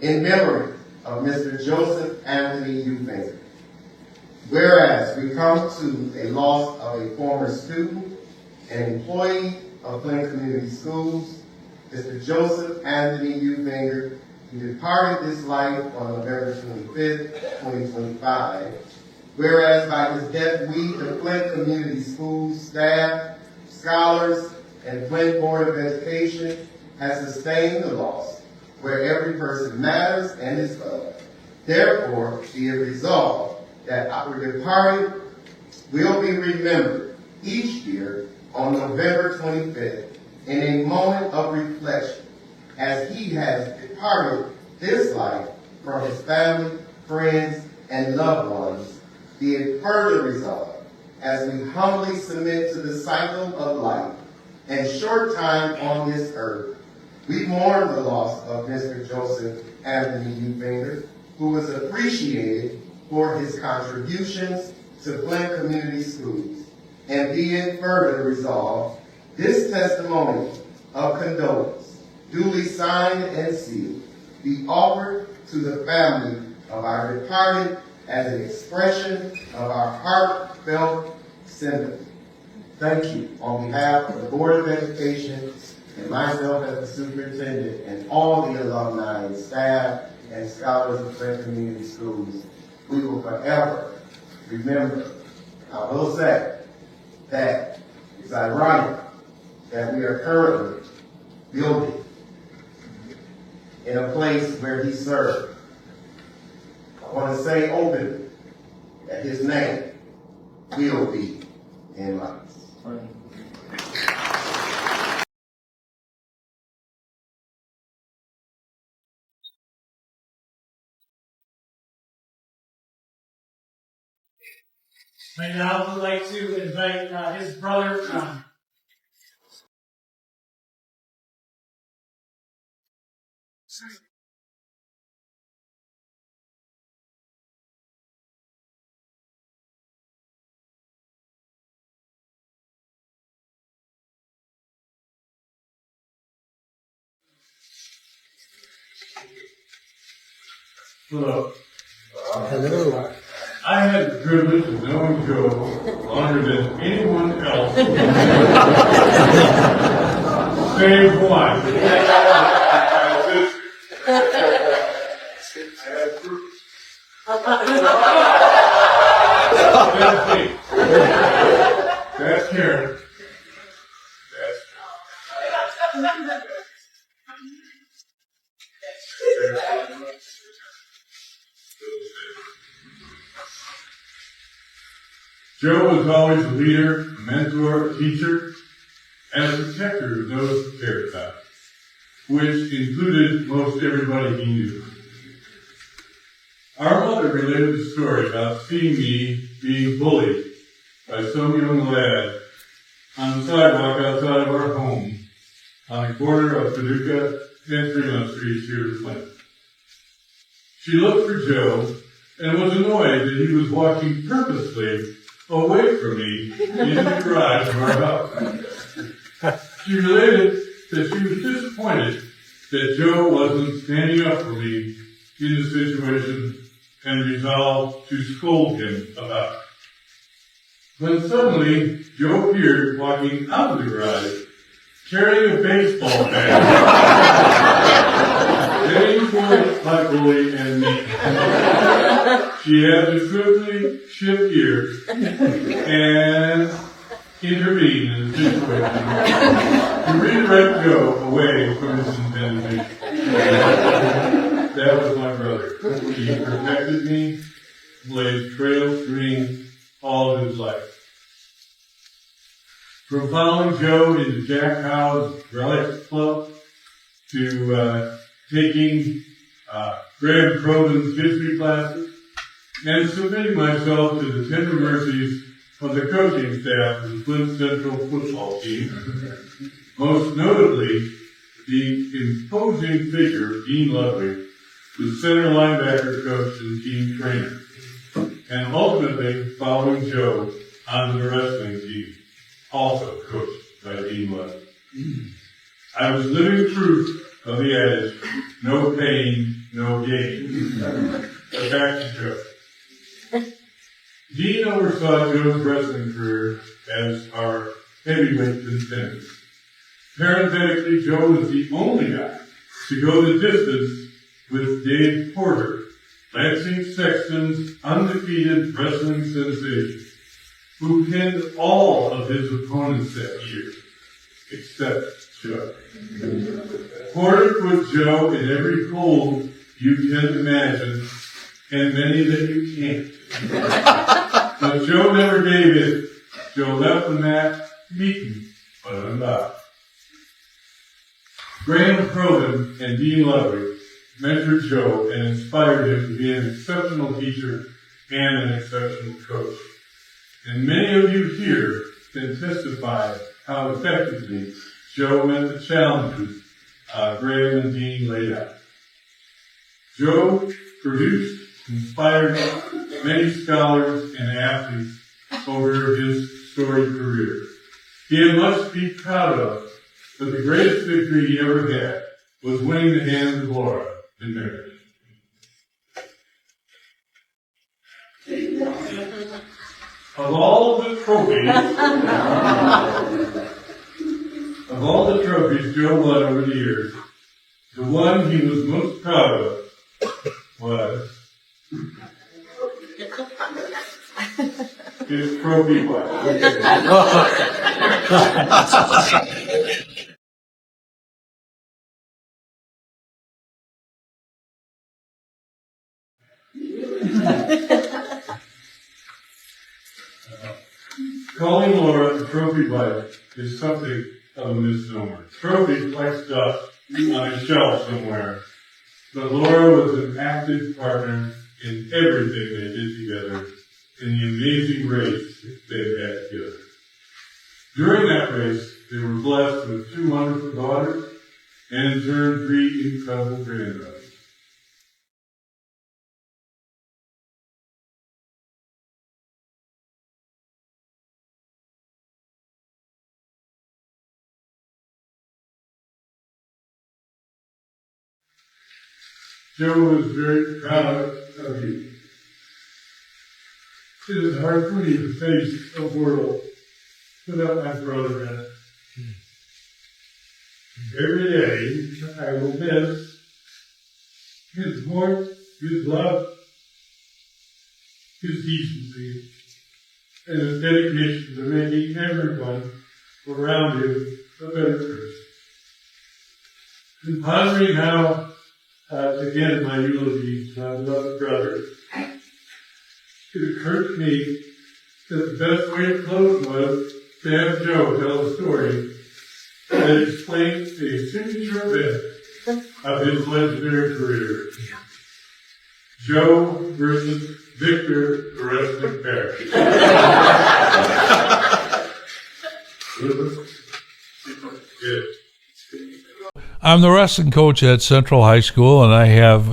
In memory of Mr. Joseph Anthony Eufinger, whereas we come to a loss of a former student and employee of Flint Community Schools, Mr. Joseph Anthony Eufinger, who departed this life on November 25th, 2025. Whereas by his death, we, the Flint Community Schools staff, scholars, and Flint Board of Education has sustained the loss, where every person matters and is loved. Therefore, be it resolved that our departed will be remembered each year on November 25th in a moment of reflection, as he has departed this life from his family, friends, and loved ones. Be it further resolved, as we humbly submit to the cycle of life and short time on this earth, we mourn the loss of Mr. Joseph Anthony Eufinger, who was appreciated for his contributions to Flint Community Schools. And be it further resolved, this testimony of condolence, duly signed and sealed, be offered to the family of our departed as an expression of our heartfelt sympathy. Thank you on behalf of the Board of Education and myself as the superintendent, and all the alumni and staff and scholars of Flint Community Schools, we will forever remember. I will say that it's ironic that we are currently building in a place where he served. I want to say openly that his name will be in lights. I now would like to invite his brother, Hello. Hello. I had the privilege of knowing Joe longer than anyone else. Save one. That's Karen. Joe was always a leader, a mentor, a teacher, and a protector of those he cared about, which included most everybody he knew. Our mother related the story about seeing me being bullied by some young lad on the sidewalk outside of our home on the corner of Paducah and Fremont Street here in Flint. She looked for Joe and was annoyed that he was walking purposely away from me in the garage of our house. She related that she was disappointed that Joe wasn't standing up for me in the situation and resolved to scold him about it. When suddenly Joe appeared walking out of the garage carrying a baseball bat, heading for my bully and me. She had to swiftly shift gears and intervene in the situation to redirect Joe away from his intended mission. That was my brother. He protected me, blazed trails for me all of his life. From following Joe into Jack Howe's Relic Club to taking Graham Crovin's history classes and submitting myself to the tender mercies of the coaching staff of the Flint Central football team, most notably the imposing figure of Dean Ludwig, the center linebacker coach and team trainer, and ultimately following Joe onto the wrestling team, also coached by Dean Ludwig. I was living proof of the adage, no pain, no gain. But back to Joe. Dean oversaw Joe's wrestling career as our heavyweight contender. Parenthetically, Joe was the only guy to go the distance with Dave Porter, Lansing Sexton's undefeated wrestling sensation, who pinned all of his opponents that year, except Joe. Porter put Joe in every hold you can imagine, and many that you can't. But Joe never gave in. Joe left the mat beaten, but unbound. Graham Crovin and Dean Ludwig mentored Joe and inspired him to be an exceptional teacher and an exceptional coach. And many of you here can testify how effectively Joe met the challenges Graham and Dean laid out. Joe produced, inspired many scholars and athletes over his storied career. He had much to be proud of, but the greatest victory he ever had was winning the hand of Laura in marriage. Of all the trophies Joe Blood over the years, the one he was most proud of was his trophy wife. Calling Laura the trophy wife is something of a misnomer. Trophy flexed up on a shelf somewhere, but Laura was an active partner in everything they did together in the amazing race they had together. During that race, they were blessed with 2 wonderful daughters and in turn 3 incredible granddaughters. Joe was very proud of you. It is hard for me to face a world without my brother in it. Every day I will miss his warmth, his love, his decency, and his dedication to making everyone around him a better person. And pondering how again, my eulogy to my beloved brother, it occurred to me that the best way to close was to have Joe tell a story that explains a signature event of his legendary career. Joe versus Victor, the wrestling pair. Yes. I'm the wrestling coach at Central High School, and I have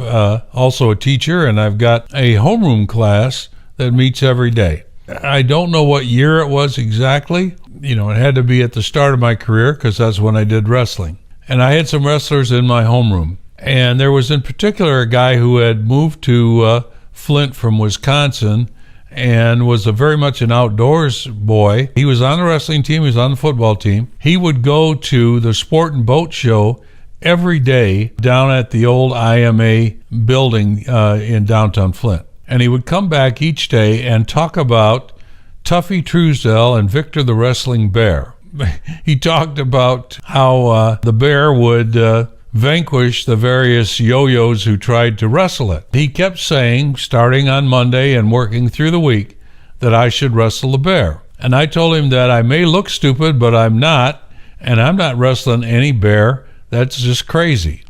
also a teacher, and I've got a homeroom class that meets every day. I don't know what year it was exactly. You know, it had to be at the start of my career because that's when I did wrestling. And I had some wrestlers in my homeroom. And there was in particular a guy who had moved to Flint from Wisconsin and was very much an outdoors boy. He was on the wrestling team, he was on the football team. He would go to the Sport and Boat Show every day down at the old IMA building in downtown Flint. And he would come back each day and talk about Tuffy Truesdell and Victor the Wrestling Bear. He talked about how the bear would vanquish the various yo-yos who tried to wrestle it. He kept saying, starting on Monday and working through the week, that I should wrestle the bear. And I told him that I may look stupid, but I'm not, and I'm not wrestling any bear. That's just crazy.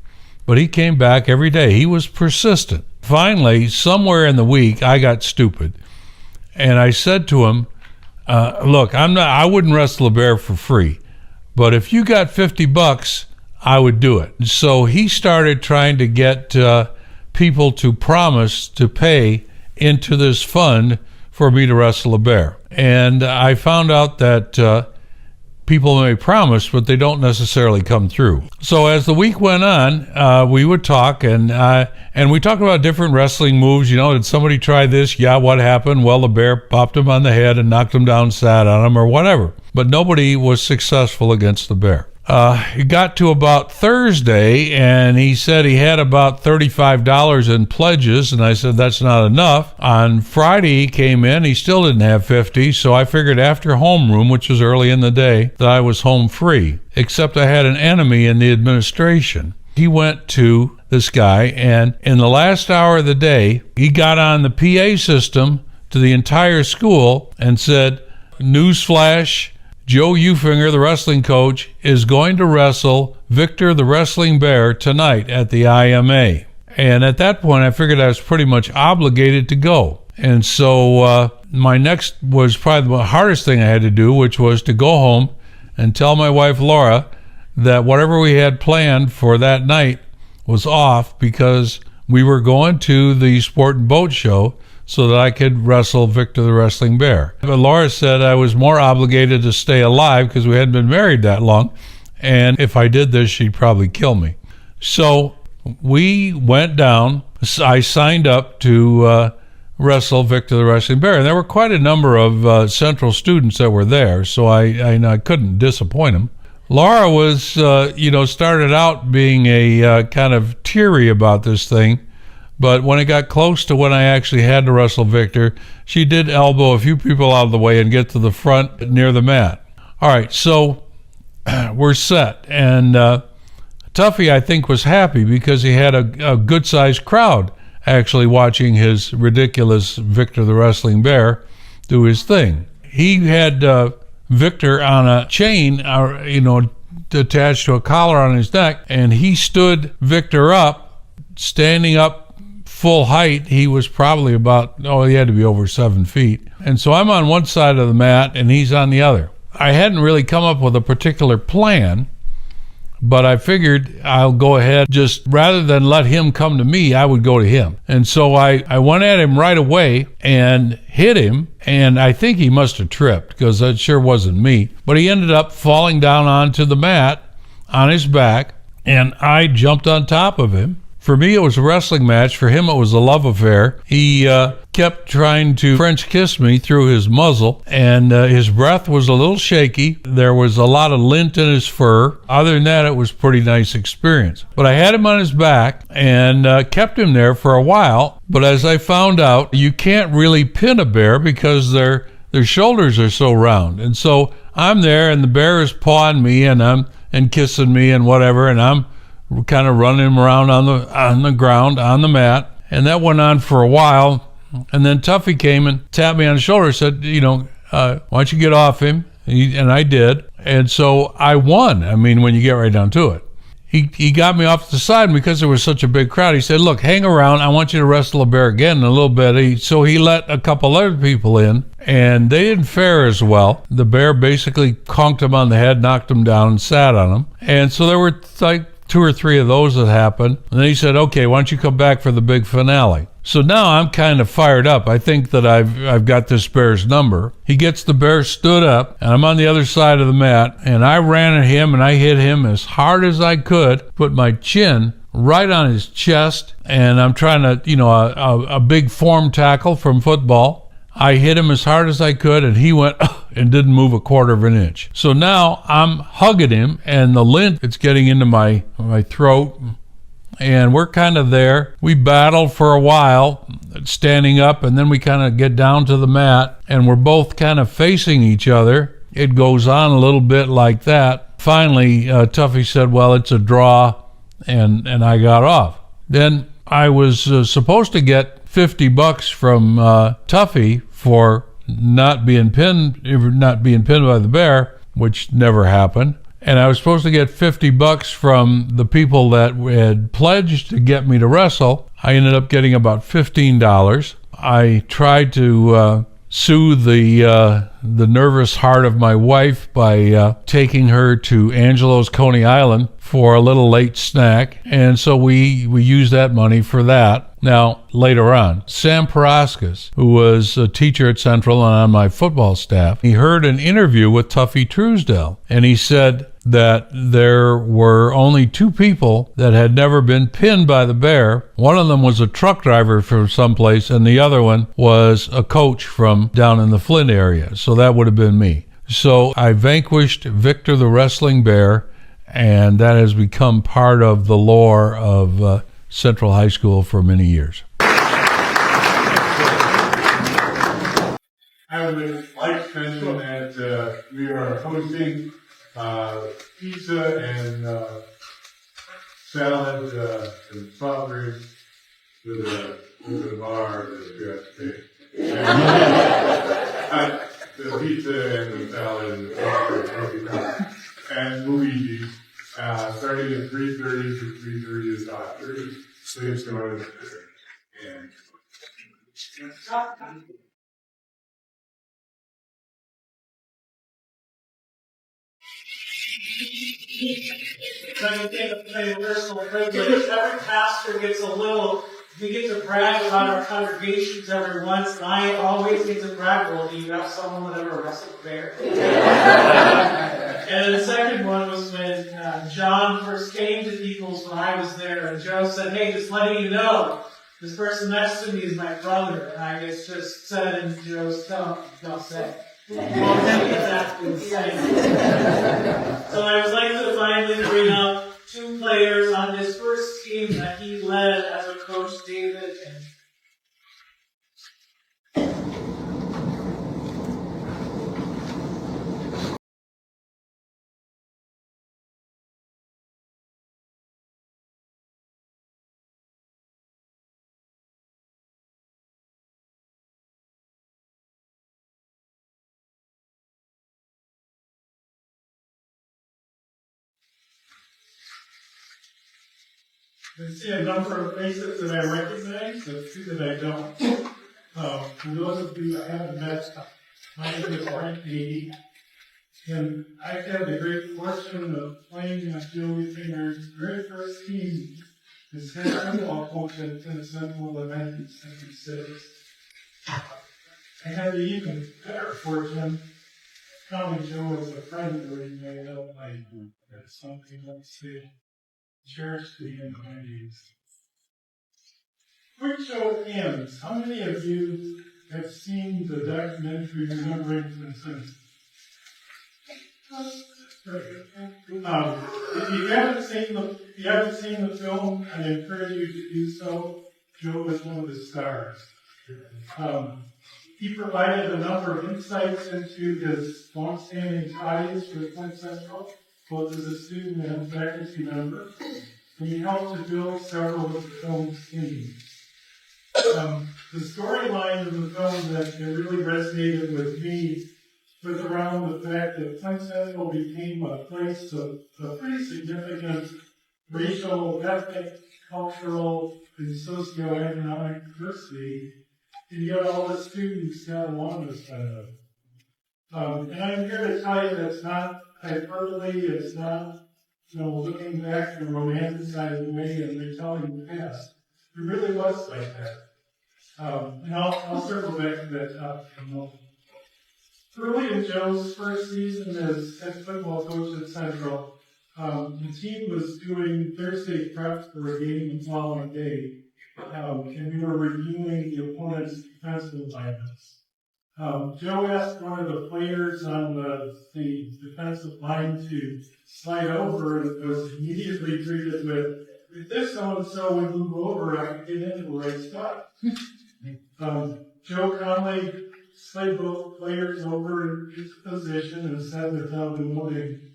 But he came back every day. He was persistent. Finally, somewhere in the week, I got stupid. And I said to him, look, I wouldn't wrestle a bear for free. But if you got $50, I would do it. So he started trying to get people to promise to pay into this fund for me to wrestle a bear. And I found out that people may promise, but they don't necessarily come through. So as the week went on, we would talk, and we talked about different wrestling moves. You know, did somebody try this? Yeah, what happened? Well, the bear popped him on the head and knocked him down, sat on him, or whatever. But nobody was successful against the bear. He got to about Thursday, and he said he had about $35 in pledges, and I said that's not enough. On Friday, he came in, he still didn't have 50, so I figured after homeroom, which was early in the day, that I was home free, except I had an enemy in the administration. He went to this guy, and in the last hour of the day, he got on the PA system to the entire school and said, newsflash, Joe Eufinger, the wrestling coach, is going to wrestle Victor the Wrestling Bear tonight at the IMA. And at that point, I figured I was pretty much obligated to go. And so my next was probably the hardest thing I had to do, which was to go home and tell my wife, Laura, that whatever we had planned for that night was off because we were going to the Sport and Boat Show so that I could wrestle Victor the Wrestling Bear. But Laura said I was more obligated to stay alive because we hadn't been married that long, and if I did this, she'd probably kill me. So we went down. I signed up to wrestle Victor the Wrestling Bear, and there were quite a number of Central students that were there, so I couldn't disappoint them. Laura was, started out being a kind of teary about this thing. But when it got close to when I actually had to wrestle Victor, she did elbow a few people out of the way and get to the front near the mat. All right, so we're set. And Tuffy, I think, was happy because he had a good-sized crowd actually watching his ridiculous Victor the Wrestling Bear do his thing. He had Victor on a chain, attached to a collar on his neck, and he stood Victor up, standing up full height. He was probably he had to be over 7 feet. And so I'm on one side of the mat and he's on the other. I hadn't really come up with a particular plan, but I figured I'll go ahead, just rather than let him come to me, I would go to him. And so I went at him right away and hit him, and I think he must have tripped because that sure wasn't me. But he ended up falling down onto the mat on his back, and I jumped on top of him. For me, it was a wrestling match. For him, it was a love affair. He kept trying to French kiss me through his muzzle, and his breath was a little shaky. There was a lot of lint in his fur. Other than that, it was a pretty nice experience. But I had him on his back and kept him there for a while. But as I found out, you can't really pin a bear because their shoulders are so round. And so I'm there, and the bear is pawing me and kissing me and whatever, and I'm kind of running him around on the ground, on the mat. And that went on for a while. And then Tuffy came and tapped me on the shoulder and said, why don't you get off him? And I did. And so I won. I mean, when you get right down to it. He got me off to the side, and because there was such a big crowd, he said, look, hang around. I want you to wrestle a bear again in a little bit. So he let a couple other people in, and they didn't fare as well. The bear basically conked him on the head, knocked him down, and sat on him. And so there were like 2 or 3 of those that happened. And then he said, okay, why don't you come back for the big finale? So now I'm kind of fired up. I think that I've got this bear's number. He gets the bear stood up, and I'm on the other side of the mat, and I ran at him, and I hit him as hard as I could, put my chin right on his chest, and I'm trying to, a big form tackle from football. I hit him as hard as I could, and he went and didn't move a quarter of an inch. So now I'm hugging him, and the lint, it's getting into my throat, and we're kind of there. We battle for a while, standing up, and then we kind of get down to the mat, and we're both kind of facing each other. It goes on a little bit like that. Finally, Tuffy said, well, it's a draw, and I got off. Then I was supposed to get $50 from Tuffy for not being pinned by the bear, which never happened. And I was supposed to get $50 from the people that had pledged to get me to wrestle. I ended up getting about $15. I tried to soothe the nervous heart of my wife by taking her to Angelo's Coney Island for a little late snack, and so we used that money for that. Now, later on, Sam Paraskis, who was a teacher at Central and on my football staff, he heard an interview with Tuffy Truesdell, and he said that there were only 2 people that had never been pinned by the bear. One of them was a truck driver from someplace, and the other one was a coach from down in the Flint area. So that would have been me. So I vanquished Victor the Wrestling Bear, and that has become part of the lore of Central High School for many years. I would like to mention that we are hosting pizza and salad and soft drinks with a bar that you have to pay. The pizza and the salad and the soft drinks and Luigi, starting at 3:30 to 3:30 to 5:30. Please go ahead and Trying to think of a personal privilege. Every pastor gets we get to brag about our congregations every once, and I always get to brag, well, do you have someone that ever wrestled a bear? And the second one was when John first came to Peoples when I was there, and Joe said, hey, just letting you know, this person next to me is my brother. And I just said in Joe's tone, don't say. Exactly the same. So I was like kindly bring up two players on his first team that he led as a coach, David and I see a number of faces that I recognize, and a few that I don't. For those of you I haven't met, my name is Frank Beatty, and I've had the great fortune of playing on Eufinger's very first team as head football coach at Central in 1976. I had the even better fortune calling Joe as a friend during my adult life. That's something I'd say cherished the end of my days. Quick show of hands. How many of you have seen the documentary Remembering Vincent? If you haven't seen the film, I encourage you to do so. Joe is one of the stars. He provided a number of insights into his long-standing ties with Flint Central, both as a student and faculty member. And he helped to build several of the film's themes. The storyline of the film that really resonated with me was around the fact that Flint Central became a place of pretty significant racial, ethnic, cultural, and socioeconomic diversity, and yet all the students got along with that. And I'm here to tell you that's not hyperbole, it's not looking back in a romanticized way and retelling the past. It really was like that. And I'll circle back to that topic in a moment. Early in Joe's first season as head football coach at Central, the team was doing Thursday prep for a game the following day, and we were reviewing the opponent's defensive alignments. Joe asked one of the players on the defensive line to slide over, and was immediately greeted with, "If this so-and-so would move over, I could get into the right spot." Joe calmly slid both players over into position and said without emoting,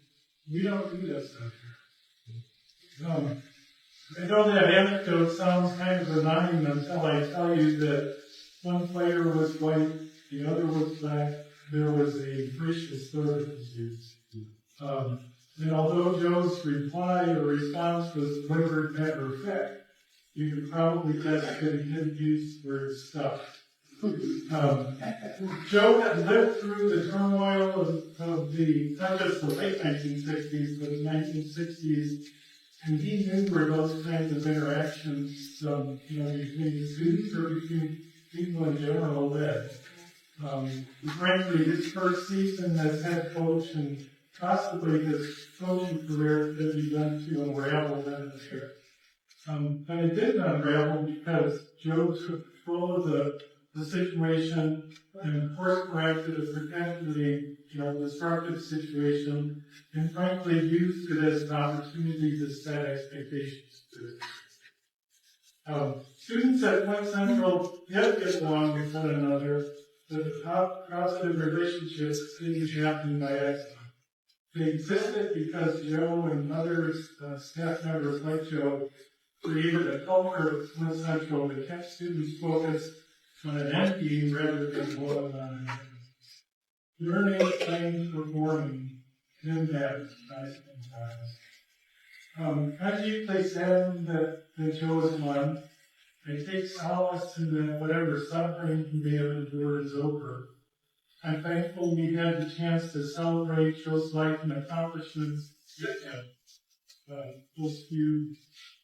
"We don't do this out here." I know that anecdote sounds kind of benign until I tell you that one player was white, the other was black, there was a racial slur that was used. And although Joe's reply or response was delivered matter of fact, you could probably guess that he didn't use the word stuff. Joe had lived through the turmoil of the, not just the late 1960s, but the 1960s, and he knew where those kinds of interactions, between students or between people in general led. Frankly, his first season as head coach and possibly his coaching career had begun to unravel then and there. But it didn't unravel because Joe took control of the situation and course-corrected a potentially destructive situation, and frankly used it as an opportunity to set expectations. Students at Flint Central did get along with one another, but the positive relationships didn't happen by accident. They existed because Joe and other staff members like Joe created a culture at Flint Central that kept students focused on an end game rather than one on learning, playing, performing, and that nice times. I deeply saddened that Joe is one. I take solace in that whatever suffering he may have endured is over. I'm thankful we had the chance to celebrate Joe's life and accomplishments with him. Those few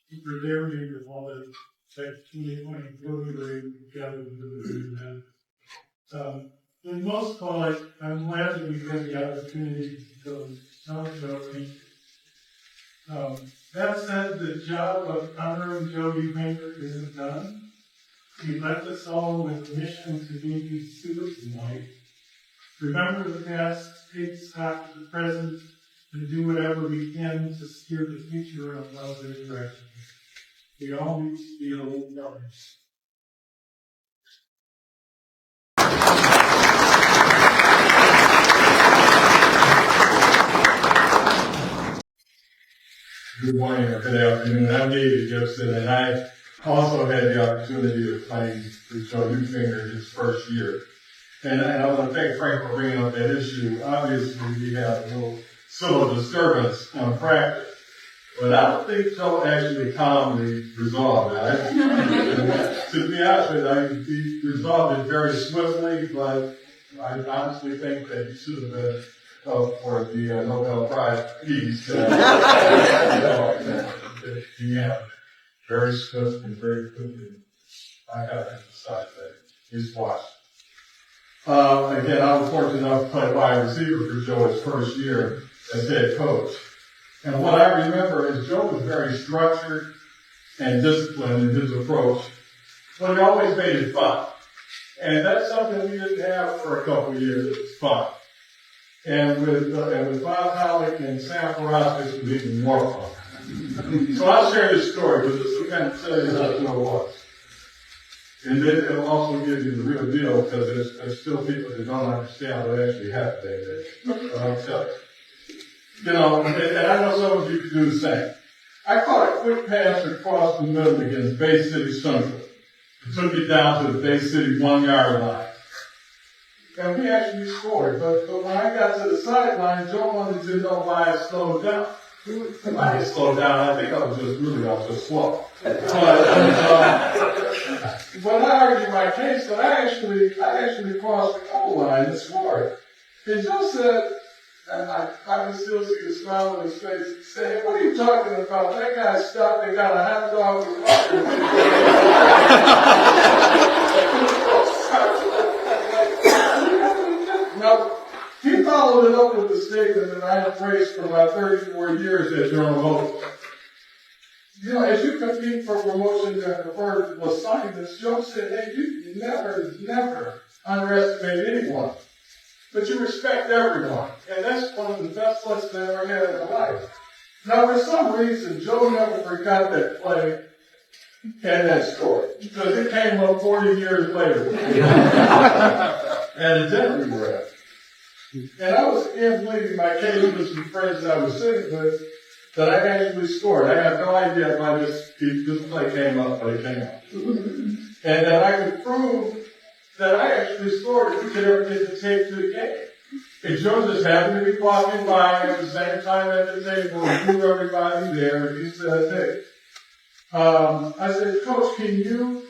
who were there maybe all that 2020 we were able to gather and do that. In most part, I'm glad that we've had the opportunity to celebrate. That said, the job of honoring Joe Eufinger isn't done. He left us all with a mission to be students in life. Remember the past, take stock of the present, to do whatever we can to steer the future in a positive direction. We all need to be a little youngers. Good morning or good afternoon. I'm David Gibson, and I also had the opportunity of playing with Joe Eufinger his first year. And I want to thank Frank for bringing up that issue. Obviously, we had a little civil disturbance on practice, but I don't think Joe actually calmly resolved that. To be honest with you, he resolved it very swiftly, but I honestly think that he should have been for the Nobel Prize Peace. Yeah, very swift and very quickly. I have to emphasize that. He's watched. Again, I was fortunate enough to play wide receiver for Joe his first year as head coach. And what I remember is Joe was very structured and disciplined in his approach, but he always made it fun. And that's something we didn't have for a couple of years. It was fun. And with Bob Halleck and Sam Farras, it was even more fun. So I'll share this story because it's kind of tell you how it was. And then it'll also give you the real deal because there's still people that don't understand what actually happened there. But I'll tell you. You know, and I know some of you can do the same. I caught a quick pass across the middle against Bay City Central. It took it down to the Bay City 1 yard line. And we actually scored. But when I got to the sideline, Joe wanted to know why I slowed down. I didn't slow down. I think I was just slow. But I argued my case that I actually crossed the goal line and scored. And Joe said, and I can still see the smile on his face, he said, "Hey, what are you talking about? That guy stopped and got a hot dog with water." Now, he followed it up with the statement that I have praised for about 34 years at General Motors. You know, as you compete for promotion and preferred assignments, Joe said, "Hey, you never underestimate anyone. But you respect everyone." And that's one of the best lessons I ever had in my life. Now, for some reason, Joe never forgot that play and that story. Because it came up 40 years later. At a dinner we were at. And I was again pleading my case with some friends that I was sitting with that I actually scored. I have no idea why this play came up, but it came up. And that I could prove that I actually scored if we could ever get the tape to the game. And Joe just happened to be walking by at the same time at the table and knew everybody there, and he said, "Hey," I said, "Coach, can you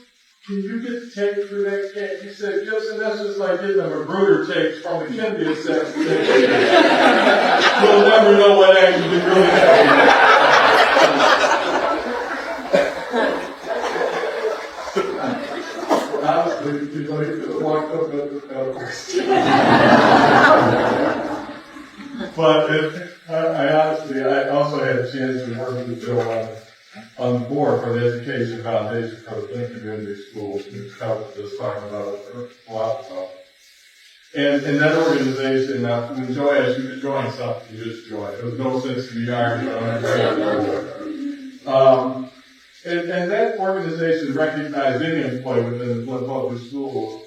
get the tape for that game?" He said, "Gibson, that's just like getting a Magruder tape from the Kennedy assassination. You'll never know what actually really happened." Honestly, people could have walked up at the But I also had a chance to work with Joe on the board for the Education Foundation for the Flint Community Schools, which I was just talking about a lot about. And in that organization, when Joe asked you to join something, you just joined. There was no sense to be arguing on it. And that organization recognized any employee within the Flint Public Schools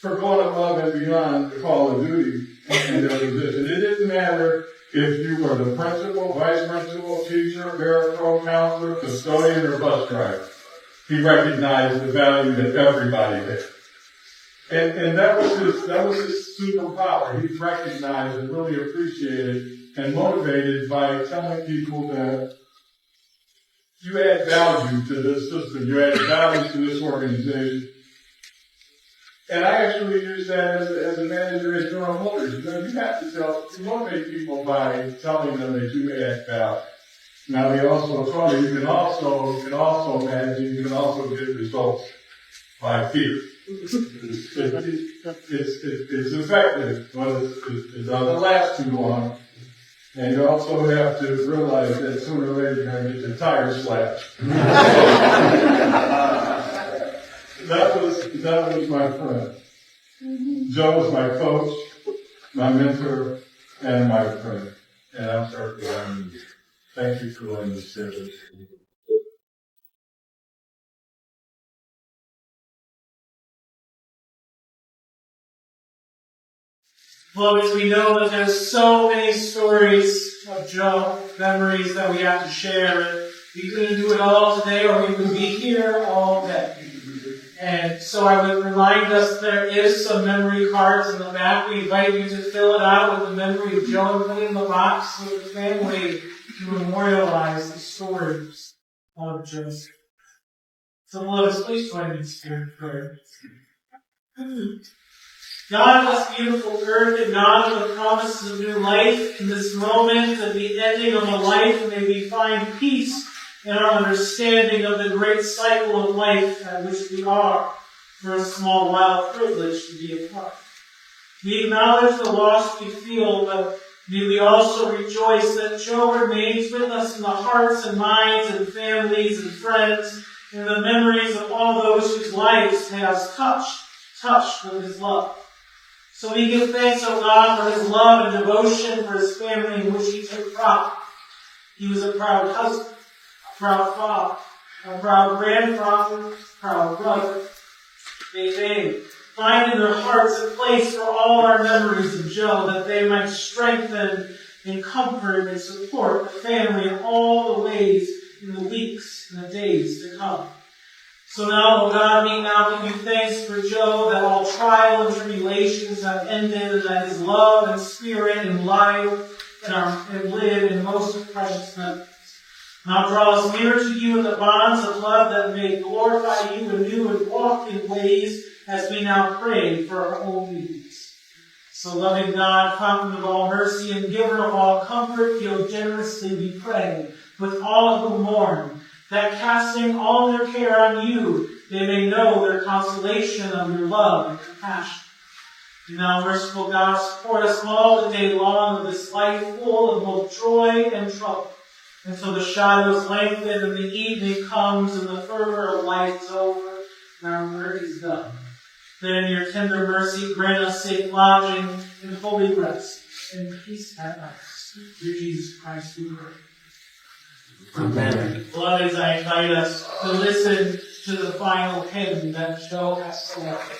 for going above and beyond the call of duty in their position. It didn't matter if you were the principal, vice principal, teacher, parapro, counselor, custodian, or bus driver. He recognized the value that everybody had. And that was his superpower. He recognized and really appreciated and motivated by telling people that you add value to this system, you add value to this organization. And I actually use that as a manager at General Motors. You know, you have to motivate people by telling them that you add value. Now they also taught you can also manage, you can also get results by fear. It's effective, but it doesn't last too long. And you also have to realize that sooner or later you're going to get your tires slashed. That was my friend. Joe was my coach, my mentor, and my friend. And I'll start with them. Thank you for letting me share this. Beloveds, we know that there's so many stories of Joe, memories that we have to share. And we couldn't do it all today, or we would be here all day. And so I would remind us there is some memory cards in the back. We invite you to fill it out with the memory of Joe and put it in the box with the family to memorialize the stories of Joseph. So beloveds, please join me in spirit prayer. God, this beautiful earth, and God of the promises of new life, in this moment of the ending of a life, may we find peace in our understanding of the great cycle of life at which we are, for a small while, privileged to be a part. We acknowledge the loss we feel, but may we also rejoice that Joe remains with us in the hearts and minds and families and friends, in the memories of all those whose lives he has touched with his love. So we give thanks, O God, for his love and devotion for his family in which he took pride. He was a proud husband, a proud father, a proud grandfather, a proud brother. May they find in their hearts a place for all our memories of Joe, that they might strengthen and comfort and support the family in all the ways in the weeks and the days to come. So now, O God, we now give you thanks for Joe, that all trial and tribulations have ended, and that his love and spirit and life and live in most precious memories. Now draw us near to you in the bonds of love, that may glorify you anew and walk in ways as we now pray for our own needs. So loving God, fountain of all mercy and giver of all comfort, deal generously, we pray, with all who mourn, that casting all their care on you, they may know their consolation of your love and compassion. And now, merciful God, support us all the day long of this life full of both joy and trouble, until the shadows lengthen and the evening comes and the fervor of life is over and our work is done. Then in your tender mercy grant us safe lodging and holy rest and peace at last. Through Jesus Christ we pray. Amen. Beloveds, I invite us to listen to the final hymn that Joe has selected.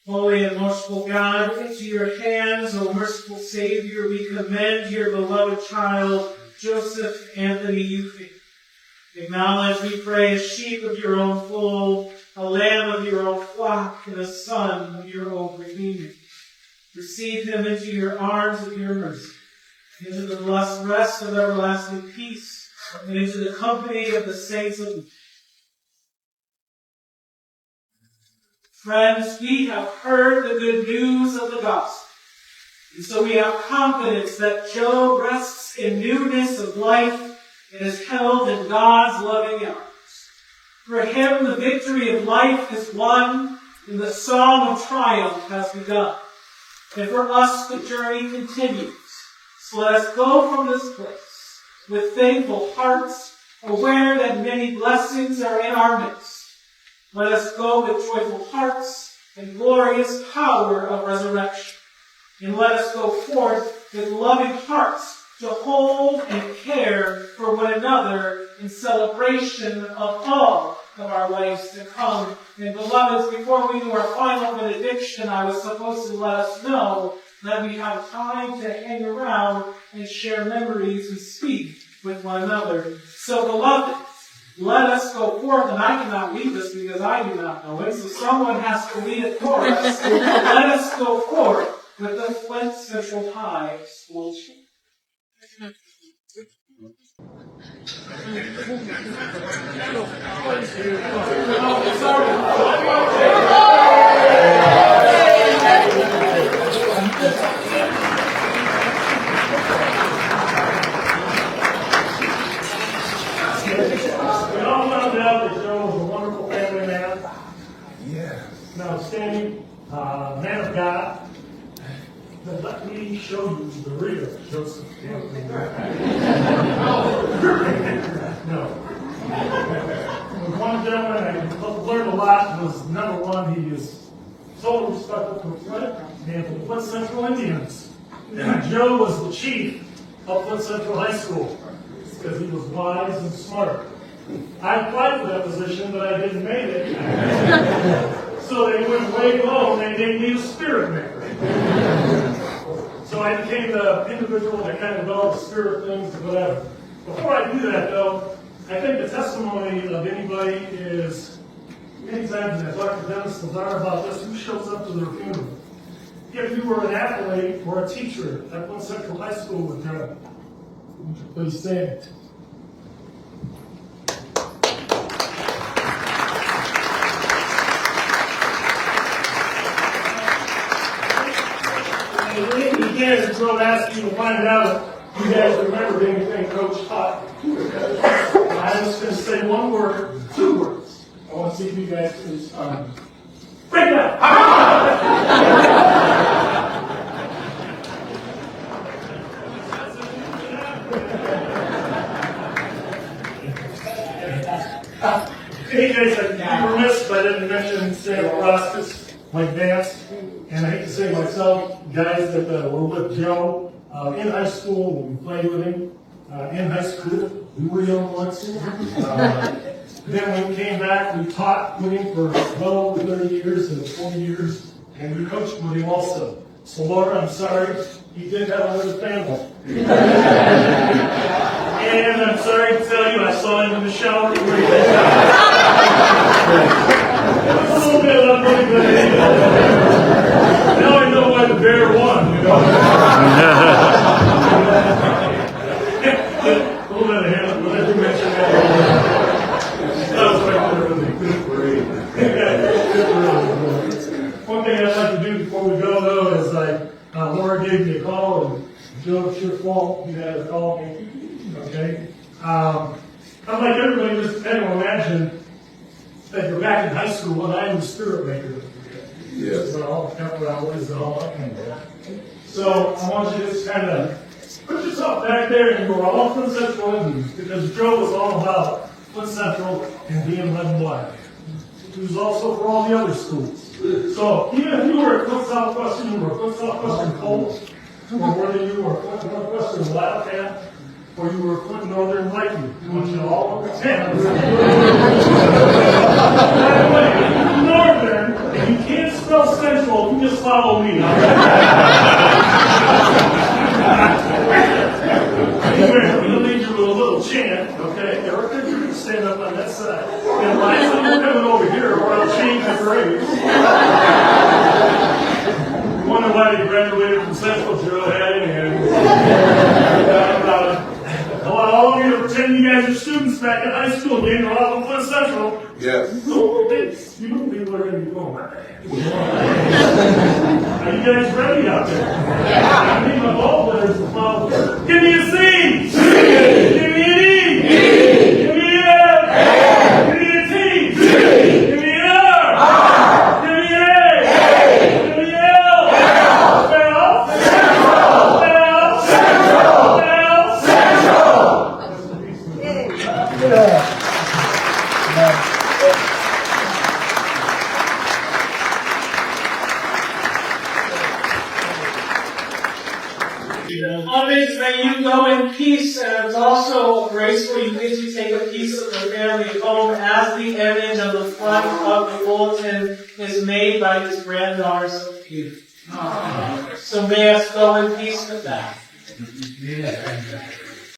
Holy and merciful God, into your hands, O merciful Savior, we commend your beloved child, Joseph Anthony Eufinger. Acknowledge, we pray, a sheep of your own fold, a lamb of your own flock, and a son of your own redeeming. Receive him into your arms of your mercy, into the blessed rest of everlasting peace, and into the company of the saints of God. Friends, we have heard the good news of the gospel, and so we have confidence that Joe rests in newness of life and is held in God's loving arms. For him, the victory of life is won, and the song of triumph has begun. And for us, the journey continues. So let us go from this place with thankful hearts, aware that many blessings are in our midst. Let us go with joyful hearts and glorious power of resurrection. And let us go forth with loving hearts to hold and care for one another in celebration of all of our lives to come. And beloveds, before we do our final benediction, I was supposed to let us know that we have time to hang around and share memories and speak with one another. So beloved, let us go forth, and I cannot read this because I do not know it, so someone has to read it for us. Let us go forth with the Flint Central High School Church. We all found out that Joe was a wonderful family man. Yeah. An outstanding man of God. But let me show you the real Joseph Campbell. No. With one gentleman I learned a lot was, number one, he is so respectful to Flint and to the Flint Central Indians. Joe was the chief of Flint Central High School because he was wise and smart. I applied for that position, but I didn't make it. So they went way low and they made me a spirit maker. So I became the individual that kind of developed spirit things and whatever. Before I do that, though, I think the testimony of anybody is, many times when I talk to Dennis Lazar about this, who shows up to their funeral? If you were an athlete or a teacher at Flint Central High School with Joe, would you please stand? As Joe asked you to find out if you guys remembered anything Coach taught. I'm just going to say one word, 2 words. I want to see if you guys can respond. Break up! Hey guys, I'd be remiss if I didn't mention Sam Roskus, Mike Vance, and I hate to say myself, guys that were with Joe in high school when we played with him. In high school, we were young ones. Then when we came back, we taught with him for well over 30 years and 40 years, and we coached with him also. So Laura, I'm sorry, he did have another family. And I'm sorry to tell you, I saw him in the shower. It was a little bit ugly, but now I know why the bear won, you know. A little bit of him, but I didn't mention that. That was right there with me. One thing I'd like to do before we go, though, is Laura gave me a call, and Joe, it's your fault you had to call me. Okay? I'm like everybody, just kind of imagine that you're back in high school and I'm the spirit maker. Yes. All temporalities and all that kind of stuff. So I want you to just kind of put yourself back there and you were all Flint Central Indians because Joe was all about Flint Central and being red and black. He was also for all the other schools. So even if you were at Flint Southwestern, you were Flint Southwestern Colts, or whether you were Flint Northwestern Wildcat, or you were Flint Northern Viking, I want you to all understand. By the way, if you're Northern and you can't spell Central, you just follow me. Anyway, we'll leave you with a little chant, okay? Erica, you can stand up on that side. And Liza, you're coming over here, or I'll change the grades. You wonder why they graduated from Central, Joe had in I want all of you to pretend you guys are students back in high school, and you're all from Flint Central. Yes. You people are going to be going. Are you guys ready out there? I need my ball players to follow. Give me a C! C! Give me an E! E! Give me an F! F! Give me a T! T! Give me an R! R! Give me an Beloved, may you go in peace, and it's also graceful you get to take a piece of the family home as the image of the front of the bulletin is made by his granddaughter Sophia. So may us go in peace with that.